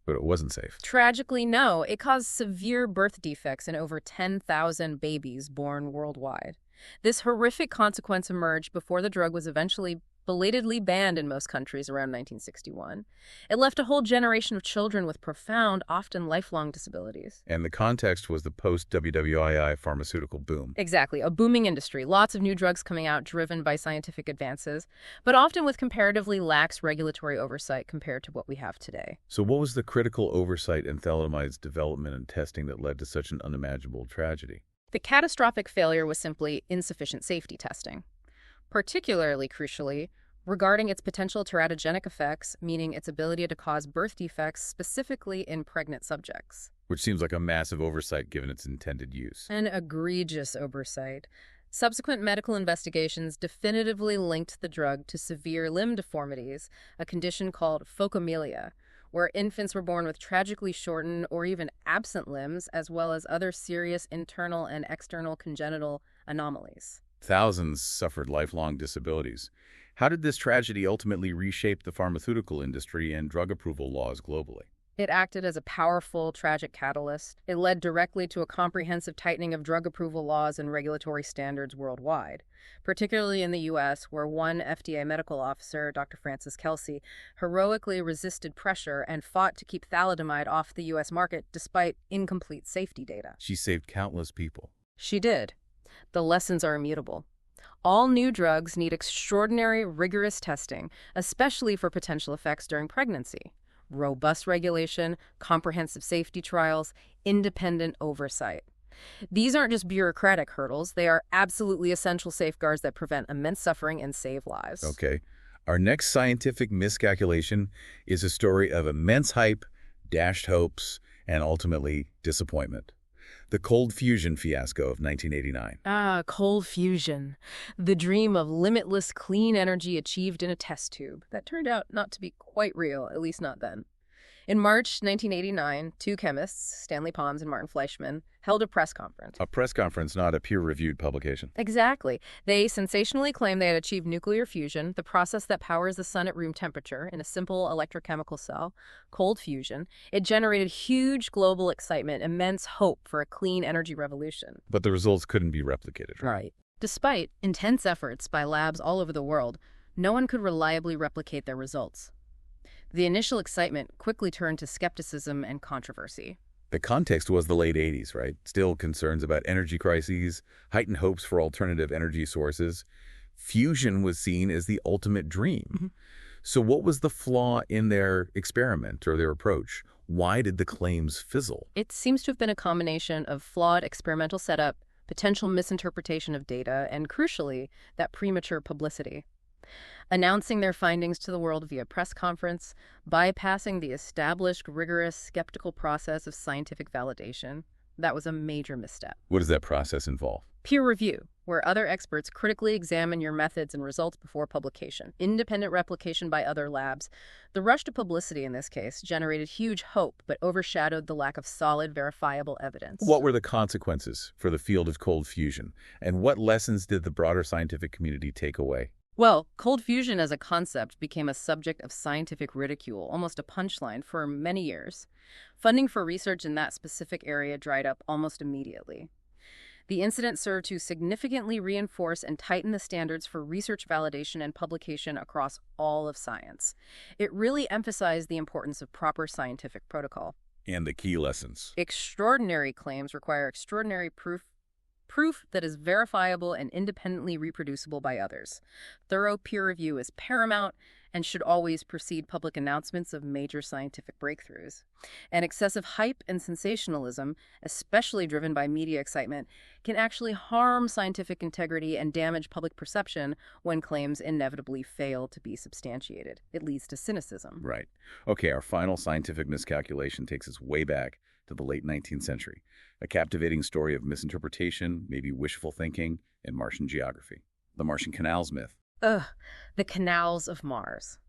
But it wasn't safe. Tragically, no. It caused severe birth defects in over 10,000 babies born worldwide. This horrific consequence emerged before the drug was eventually belatedly banned in most countries around 1961. It left a whole generation of children with profound, often lifelong disabilities. And the context was the post-WWII pharmaceutical boom. Exactly, a booming industry, lots of new drugs coming out driven by scientific advances, but often with comparatively lax regulatory oversight compared to what we have today. So what was the critical oversight in thalidomide's development and testing that led to such an unimaginable tragedy? The catastrophic failure was simply insufficient safety testing. Particularly crucially, regarding its potential teratogenic effects, meaning its ability to cause birth defects specifically in pregnant subjects. Which seems like a massive oversight given its intended use. An egregious oversight. Subsequent medical investigations definitively linked the drug to severe limb deformities, a condition called phocomelia, where infants were born with tragically shortened or even absent limbs, as well as other serious internal and external congenital anomalies. Thousands suffered lifelong disabilities. How did this tragedy ultimately reshape the pharmaceutical industry and drug approval laws globally? It acted as a powerful, tragic catalyst. It led directly to a comprehensive tightening of drug approval laws and regulatory standards worldwide, particularly in the U.S., where one FDA medical officer, Dr. Frances Kelsey, heroically resisted pressure and fought to keep thalidomide off the U.S. market despite incomplete safety data. She saved countless people. She did. The lessons are immutable. All new drugs need extraordinary, rigorous testing, especially for potential effects during pregnancy. Robust regulation, comprehensive safety trials, independent oversight. These aren't just bureaucratic hurdles. They are absolutely essential safeguards that prevent immense suffering and save lives. Okay. Our next scientific miscalculation is a story of immense hype, dashed hopes, and ultimately disappointment. The cold fusion fiasco of 1989. Cold fusion. The dream of limitless clean energy achieved in a test tube. That turned out not to be quite real, at least not then. In March 1989, two chemists, Stanley Pons and Martin Fleischmann, held a press conference. A press conference, not a peer-reviewed publication. Exactly. They sensationally claimed they had achieved nuclear fusion, the process that powers the sun at room temperature in a simple electrochemical cell, cold fusion. It generated huge global excitement, immense hope for a clean energy revolution. But the results couldn't be replicated, Right. Despite intense efforts by labs all over the world, no one could reliably replicate their results. The initial excitement quickly turned to skepticism and controversy. The context was the late 80s, right? Still concerns about energy crises, heightened hopes for alternative energy sources. Fusion was seen as the ultimate dream. So what was the flaw in their experiment or their approach? Why did the claims fizzle? It seems to have been a combination of flawed experimental setup, potential misinterpretation of data, and crucially, that premature publicity. Announcing their findings to the world via press conference, bypassing the established, rigorous, skeptical process of scientific validation, that was a major misstep. What does that process involve? Peer review, where other experts critically examine your methods and results before publication. Independent replication by other labs. The rush to publicity in this case generated huge hope, but overshadowed the lack of solid, verifiable evidence. What were the consequences for the field of cold fusion? And what lessons did the broader scientific community take away? Well, cold fusion as a concept became a subject of scientific ridicule, almost a punchline, for many years. Funding for research in that specific area dried up almost immediately. The incident served to significantly reinforce and tighten the standards for research validation and publication across all of science. It really emphasized the importance of proper scientific protocol. And the key lessons. Extraordinary claims require extraordinary proof that is verifiable and independently reproducible by others. Thorough peer review is paramount, and should always precede public announcements of major scientific breakthroughs. And excessive hype and sensationalism, especially driven by media excitement, can actually harm scientific integrity and damage public perception when claims inevitably fail to be substantiated. It leads to cynicism. Right. Okay, our final scientific miscalculation takes us way back to the late 19th century, a captivating story of misinterpretation, maybe wishful thinking, and Martian geography. The Martian canals myth. Ugh, the canals of Mars.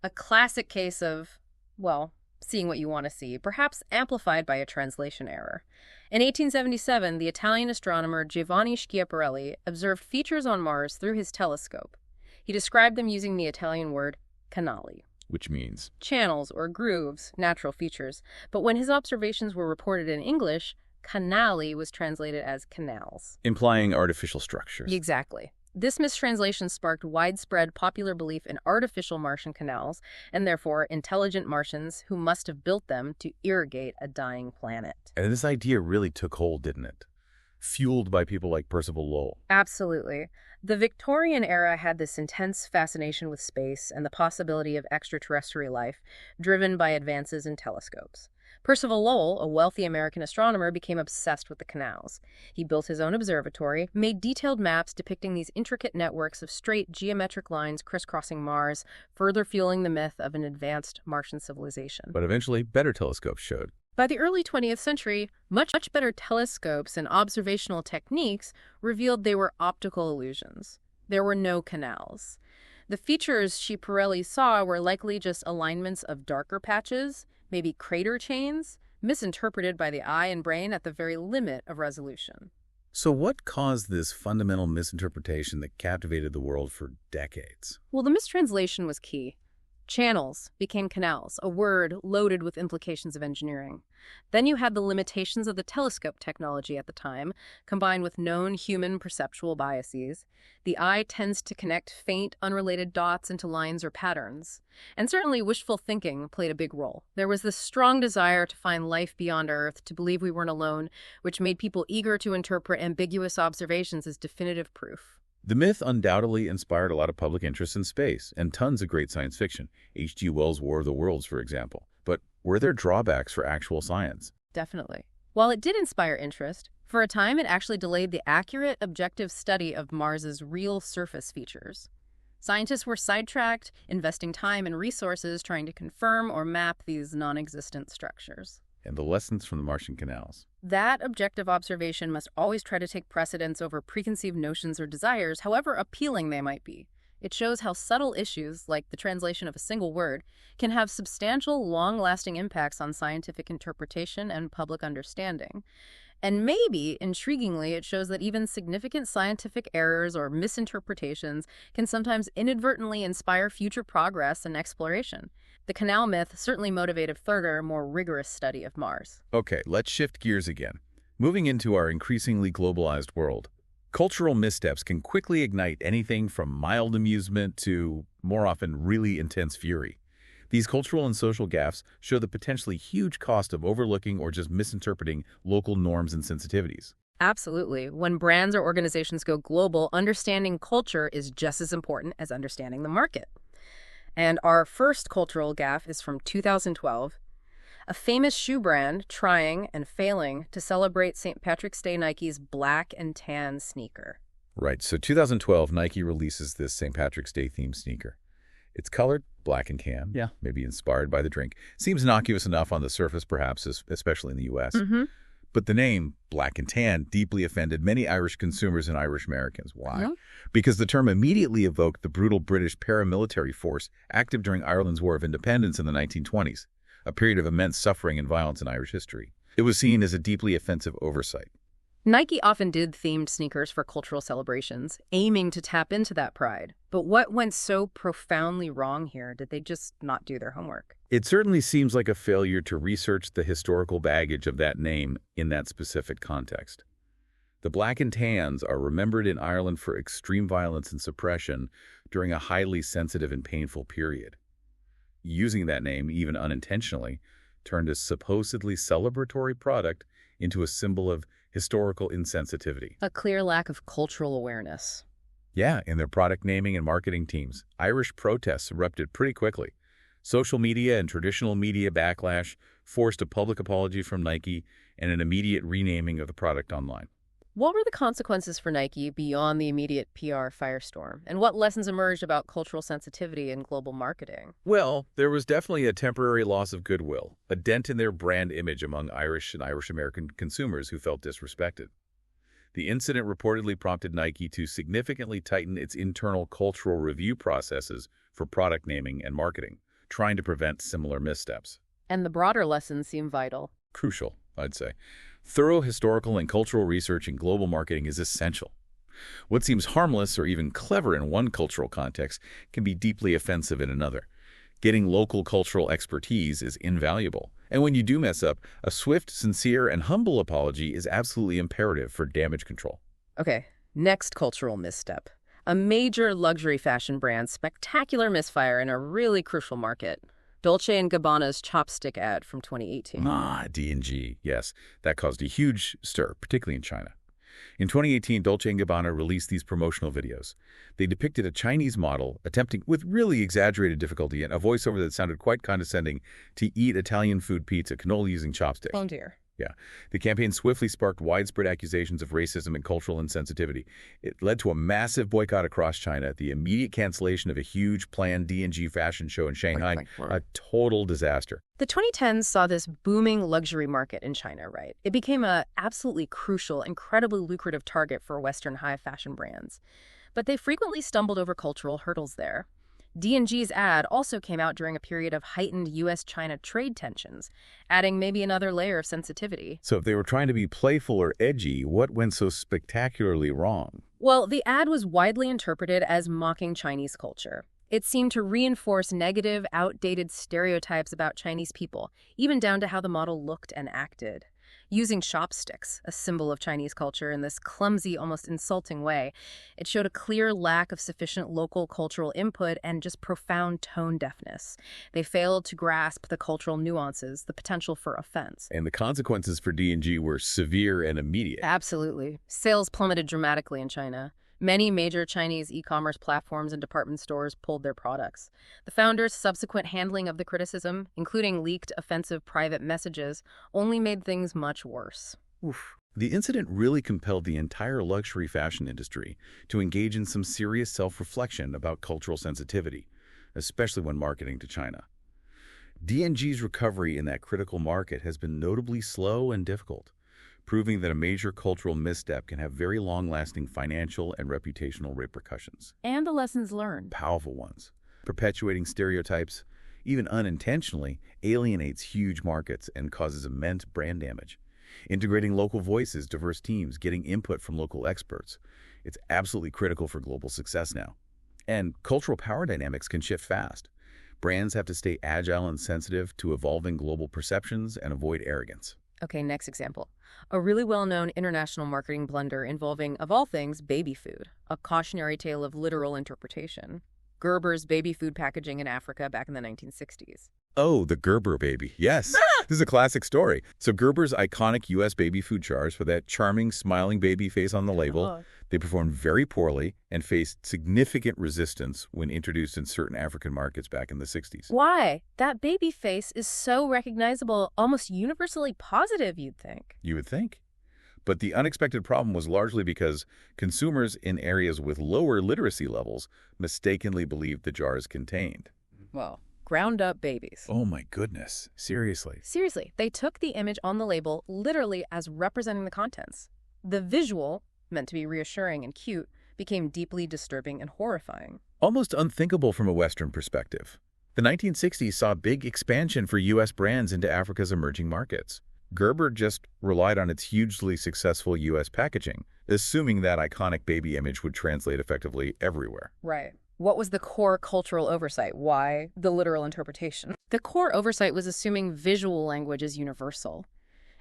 A classic case of, well, seeing what you want to see, perhaps amplified by a translation error. In 1877, the Italian astronomer Giovanni Schiaparelli observed features on Mars through his telescope. He described them using the Italian word canali, Which means? channels or grooves, natural features. But when his observations were reported in English, canali was translated as canals. Implying artificial structures. Exactly. This mistranslation sparked widespread popular belief in artificial Martian canals, and therefore intelligent Martians who must have built them to irrigate a dying planet. And this idea really took hold, didn't it? Fueled by people like Percival Lowell. Absolutely. The Victorian era had this intense fascination with space and the possibility of extraterrestrial life, driven by advances in telescopes. Percival Lowell, a wealthy American astronomer, became obsessed with the canals. He built his own observatory, made detailed maps depicting these intricate networks of straight geometric lines crisscrossing Mars, further fueling the myth of an advanced Martian civilization. But eventually, better telescopes showed. By the early 20th century, much better telescopes and observational techniques revealed they were optical illusions. There were no canals. The features Schiaparelli saw were likely just alignments of darker patches, maybe crater chains, misinterpreted by the eye and brain at the very limit of resolution. So what caused this fundamental misinterpretation that captivated the world for decades? Well, the mistranslation was key. Channels became canals, a word loaded with implications of engineering. Then you had the limitations of the telescope technology at the time, combined with known human perceptual biases. The eye tends to connect faint, unrelated dots into lines or patterns. And certainly wishful thinking played a big role. There was this strong desire to find life beyond Earth, to believe we weren't alone, which made people eager to interpret ambiguous observations as definitive proof. The myth undoubtedly inspired a lot of public interest in space and tons of great science fiction. H.G. Wells' War of the Worlds, for example. But were there drawbacks for actual science? Definitely. While it did inspire interest, for a time it actually delayed the accurate, objective study of Mars's real surface features. Scientists were sidetracked, investing time and resources trying to confirm or map these non-existent structures. And the lessons from the Martian canals. That objective observation must always try to take precedence over preconceived notions or desires, however appealing they might be. It shows how subtle issues, like the translation of a single word, can have substantial, long-lasting impacts on scientific interpretation and public understanding. And maybe, intriguingly, it shows that even significant scientific errors or misinterpretations can sometimes inadvertently inspire future progress and exploration. The canal myth certainly motivated further, more rigorous study of Mars. Okay, let's shift gears again. Moving into our increasingly globalized world, cultural missteps can quickly ignite anything from mild amusement to, more often, really intense fury. These cultural and social gaffes show the potentially huge cost of overlooking or just misinterpreting local norms and sensitivities. Absolutely. When brands or organizations go global, understanding culture is just as important as understanding the market. And our first cultural gaffe is from 2012. A famous shoe brand trying and failing to celebrate St. Patrick's Day Nike's black and tan sneaker. Right, so 2012, Nike releases this St. Patrick's Day themed sneaker. It's colored black and tan, maybe inspired by the drink. Seems innocuous enough on the surface, perhaps, especially in the U.S. But the name, black and tan, deeply offended many Irish consumers and Irish Americans. Why? Because the term immediately evoked the brutal British paramilitary force active during Ireland's War of Independence in the 1920s, a period of immense suffering and violence in Irish history. It was seen as a deeply offensive oversight. Nike often did themed sneakers for cultural celebrations, aiming to tap into that pride. But what went so profoundly wrong here? Did they just not do their homework? It certainly seems like a failure to research the historical baggage of that name in that specific context. The black and tans are remembered in Ireland for extreme violence and suppression during a highly sensitive and painful period. Using that name, even unintentionally, turned a supposedly celebratory product into a symbol of historical insensitivity. A clear lack of cultural awareness. Yeah, in their product naming and marketing teams, Irish protests erupted pretty quickly. Social media and traditional media backlash forced a public apology from Nike and an immediate renaming of the product online. What were the consequences for Nike beyond the immediate PR firestorm? And what lessons emerged about cultural sensitivity in global marketing? Well, there was definitely a temporary loss of goodwill, a dent in their brand image among Irish and Irish-American consumers who felt disrespected. The incident reportedly prompted Nike to significantly tighten its internal cultural review processes for product naming and marketing, trying to prevent similar missteps. And the broader lessons seem vital. Crucial, I'd say. Thorough historical and cultural research in global marketing is essential. What seems harmless or even clever in one cultural context can be deeply offensive in another. Getting local cultural expertise is invaluable. And when you do mess up, a swift, sincere, and humble apology is absolutely imperative for damage control. Okay, next cultural misstep. A major luxury fashion brand's spectacular misfire in a really crucial market. Dolce & Gabbana's chopstick ad from 2018. D&G, yes. That caused a huge stir, particularly in China. In 2018, Dolce & Gabbana released these promotional videos. They depicted a Chinese model attempting, with really exaggerated difficulty and a voiceover that sounded quite condescending, to eat Italian food pizza cannoli using chopsticks. Oh dear. Yeah. The campaign swiftly sparked widespread accusations of racism and cultural insensitivity. It led to a massive boycott across China, the immediate cancellation of a huge planned D&G fashion show in Shanghai, a total disaster. The 2010s saw this booming luxury market in China, right? It became a absolutely crucial, incredibly lucrative target for Western high fashion brands. But they frequently stumbled over cultural hurdles there. D&G's ad also came out during a period of heightened U.S.-China trade tensions, adding maybe another layer of sensitivity. So if they were trying to be playful or edgy, what went so spectacularly wrong? Well, the ad was widely interpreted as mocking Chinese culture. It seemed to reinforce negative, outdated stereotypes about Chinese people, even down to how the model looked and acted. Using chopsticks, a symbol of Chinese culture, in this clumsy, almost insulting way, it showed a clear lack of sufficient local cultural input and just profound tone deafness. They failed to grasp the cultural nuances, the potential for offense. And the consequences for D&G were severe and immediate. Absolutely. Sales plummeted dramatically in China. Many major Chinese e-commerce platforms and department stores pulled their products. The founders' subsequent handling of the criticism, including leaked offensive private messages, only made things much worse. Oof. The incident really compelled the entire luxury fashion industry to engage in some serious self-reflection about cultural sensitivity, especially when marketing to China. D&G's recovery in that critical market has been notably slow and difficult, proving that a major cultural misstep can have very long-lasting financial and reputational repercussions. And the lessons learned. Powerful ones. Perpetuating stereotypes, even unintentionally, alienates huge markets and causes immense brand damage. Integrating local voices, diverse teams, getting input from local experts. It's absolutely critical for global success now. And cultural power dynamics can shift fast. Brands have to stay agile and sensitive to evolving global perceptions and avoid arrogance. Okay, next example. A really well-known international marketing blunder involving, of all things, baby food, a cautionary tale of literal interpretation. Gerber's baby food packaging in Africa back in the 1960s. Oh, the Gerber baby. Yes. This is a classic story. So Gerber's iconic U.S. baby food jars with that charming, smiling baby face on the label, they performed very poorly and faced significant resistance when introduced in certain African markets back in the 60s. Why? That baby face is so recognizable, almost universally positive, you'd think. You would think. But the unexpected problem was largely because consumers in areas with lower literacy levels mistakenly believed the jars contained. Well, ground-up babies. Oh my goodness. Seriously. Seriously, they took the image on the label literally as representing the contents. The visual, meant to be reassuring and cute, became deeply disturbing and horrifying. Almost unthinkable from a Western perspective. The 1960s saw big expansion for U.S. brands into Africa's emerging markets. Gerber just relied on its hugely successful U.S. packaging, assuming that iconic baby image would translate effectively everywhere. Right. What was the core cultural oversight? Why the literal interpretation? The core oversight was assuming visual language is universal.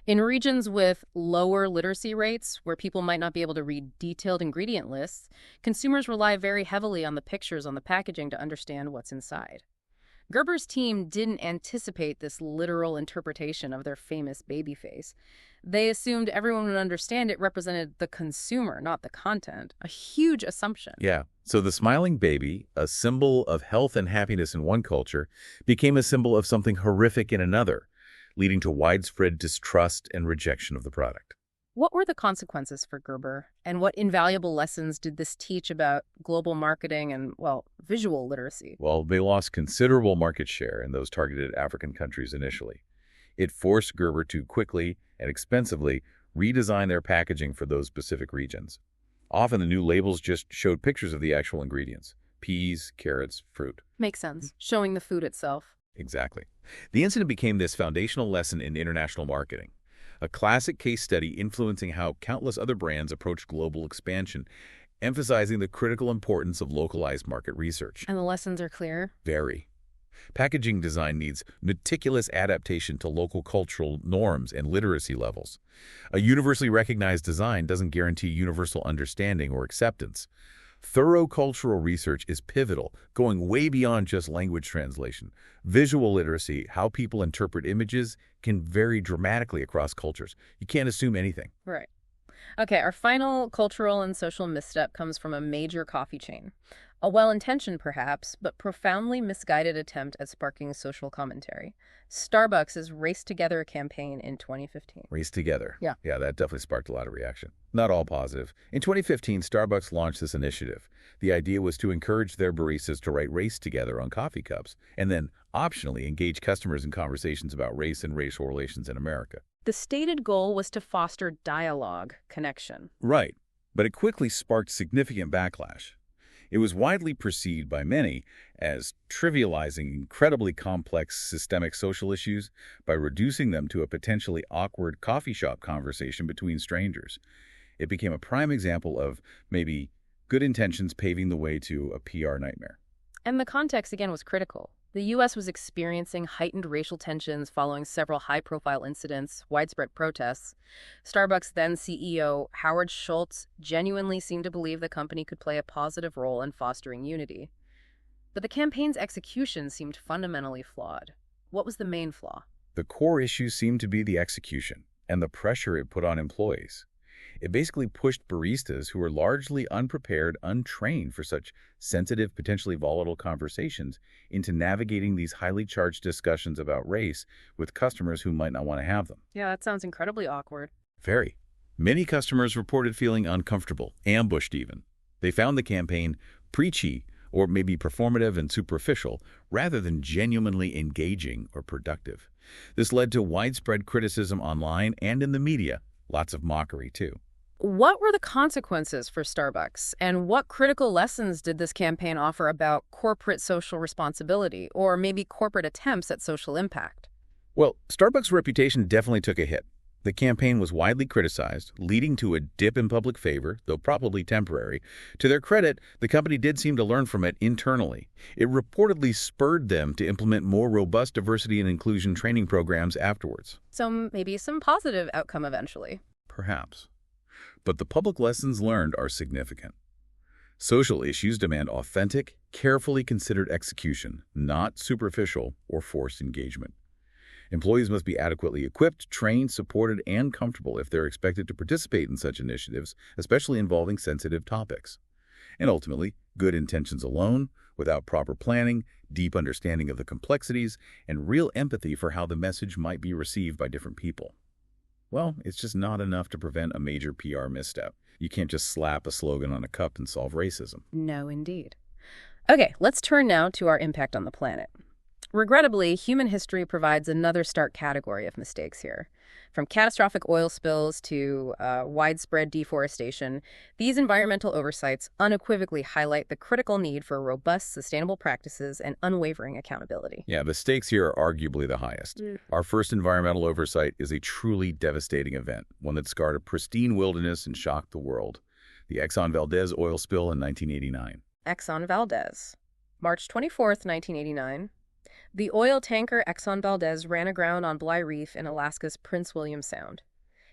In regions with lower literacy rates, where people might not be able to read detailed ingredient lists, consumers rely very heavily on the pictures on the packaging to understand what's inside. Gerber's team didn't anticipate this literal interpretation of their famous baby face. They assumed everyone would understand it represented the consumer, not the content. A huge assumption. Yeah. So the smiling baby, a symbol of health and happiness in one culture, became a symbol of something horrific in another, leading to widespread distrust and rejection of the product. What were the consequences for Gerber, and what invaluable lessons did this teach about global marketing and, well, visual literacy? Well, they lost considerable market share in those targeted African countries initially. It forced Gerber to quickly and expensively redesign their packaging for those specific regions. Often the new labels just showed pictures of the actual ingredients: peas, carrots, fruit. Makes sense. Showing the food itself. Exactly. The incident became this foundational lesson in international marketing, a classic case study influencing how countless other brands approach global expansion, emphasizing the critical importance of localized market research. And the lessons are clear? Very. Packaging design needs meticulous adaptation to local cultural norms and literacy levels. A universally recognized design doesn't guarantee universal understanding or acceptance. Thorough cultural research is pivotal, going way beyond just language translation. Visual literacy, how people interpret images, can vary dramatically across cultures. You can't assume anything. Right. Okay, our final cultural and social misstep comes from a major coffee chain. A well-intentioned, perhaps, but profoundly misguided attempt at sparking social commentary. Starbucks' Race Together campaign in 2015. Race Together. Yeah. Yeah, that definitely sparked a lot of reaction. Not all positive. In 2015, Starbucks launched this initiative. The idea was to encourage their baristas to write "race together" on coffee cups, and then, optionally, engage customers in conversations about race and racial relations in America. The stated goal was to foster dialogue, connection. Right, but it quickly sparked significant backlash. It was widely perceived by many as trivializing incredibly complex systemic social issues by reducing them to a potentially awkward coffee shop conversation between strangers. It became a prime example of maybe good intentions paving the way to a PR nightmare. And the context, again, was critical. The U.S. was experiencing heightened racial tensions following several high-profile incidents, widespread protests. Starbucks' then CEO, Howard Schultz, genuinely seemed to believe the company could play a positive role in fostering unity. But the campaign's execution seemed fundamentally flawed. What was the main flaw? The core issue seemed to be the execution and the pressure it put on employees. It basically pushed baristas who were largely unprepared, untrained for such sensitive, potentially volatile conversations into navigating these highly charged discussions about race with customers who might not want to have them. Yeah, that sounds incredibly awkward. Very. Many customers reported feeling uncomfortable, ambushed even. They found the campaign preachy or maybe performative and superficial rather than genuinely engaging or productive. This led to widespread criticism online and in the media, lots of mockery too. What were the consequences for Starbucks, and what critical lessons did this campaign offer about corporate social responsibility, or maybe corporate attempts at social impact? Well, Starbucks' reputation definitely took a hit. The campaign was widely criticized, leading to a dip in public favor, though probably temporary. To their credit, the company did seem to learn from it internally. It reportedly spurred them to implement more robust diversity and inclusion training programs afterwards. So maybe some positive outcome eventually. Perhaps. But the public lessons learned are significant. Social issues demand authentic, carefully considered execution, not superficial or forced engagement. Employees must be adequately equipped, trained, supported, and comfortable if they're expected to participate in such initiatives, especially involving sensitive topics. And ultimately, good intentions alone, without proper planning, deep understanding of the complexities, and real empathy for how the message might be received by different people. Well, it's just not enough to prevent a major PR misstep. You can't just slap a slogan on a cup and solve racism. No, indeed. Okay, let's turn now to our impact on the planet. Regrettably, human history provides another stark category of mistakes here. From catastrophic oil spills to widespread deforestation, these environmental oversights unequivocally highlight the critical need for robust, sustainable practices and unwavering accountability. Yeah, the stakes here are arguably the highest. Our first environmental oversight is a truly devastating event, one that scarred a pristine wilderness and shocked the world. The Exxon Valdez oil spill in 1989. Exxon Valdez. March 24th, 1989. The oil tanker Exxon Valdez ran aground on Bligh Reef in Alaska's Prince William Sound.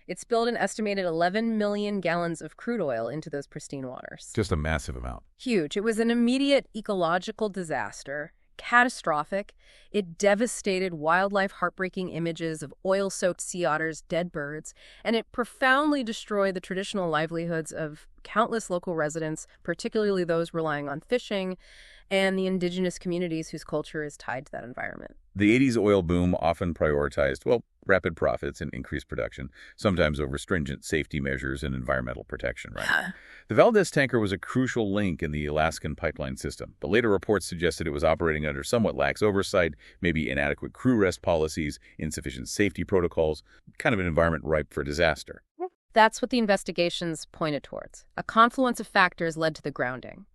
It spilled an estimated 11 million gallons of crude oil into those pristine waters. Just a massive amount. Huge. It was an immediate ecological disaster, catastrophic. It devastated wildlife, heartbreaking images of oil-soaked sea otters, dead birds, and it profoundly destroyed the traditional livelihoods of countless local residents, particularly those relying on fishing, and the indigenous communities whose culture is tied to that environment. The 80s oil boom often prioritized, well, rapid profits and increased production, sometimes over stringent safety measures and environmental protection, right? The Valdez tanker was a crucial link in the Alaskan pipeline system, but later reports suggested it was operating under somewhat lax oversight, maybe inadequate crew rest policies, insufficient safety protocols, kind of an environment ripe for disaster. That's what the investigations pointed towards. A confluence of factors led to the grounding.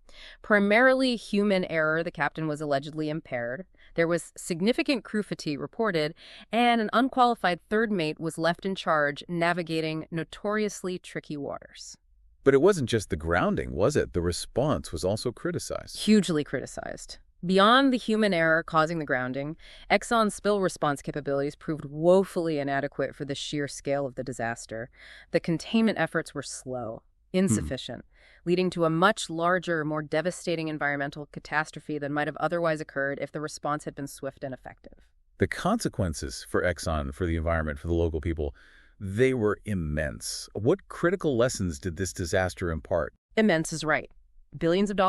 Primarily human error, the captain was allegedly impaired. There was significant crew fatigue reported, and an unqualified third mate was left in charge navigating notoriously tricky waters. But it wasn't just the grounding, was it? The response was also criticized. Hugely criticized. Beyond the human error causing the grounding, Exxon's spill response capabilities proved woefully inadequate for the sheer scale of the disaster. The containment efforts were slow, insufficient, leading to a much larger, more devastating environmental catastrophe than might have otherwise occurred if the response had been swift and effective. The consequences for Exxon, for the environment, for the local people, they were immense. What critical lessons did this disaster impart? Immense is right. Billions of dollars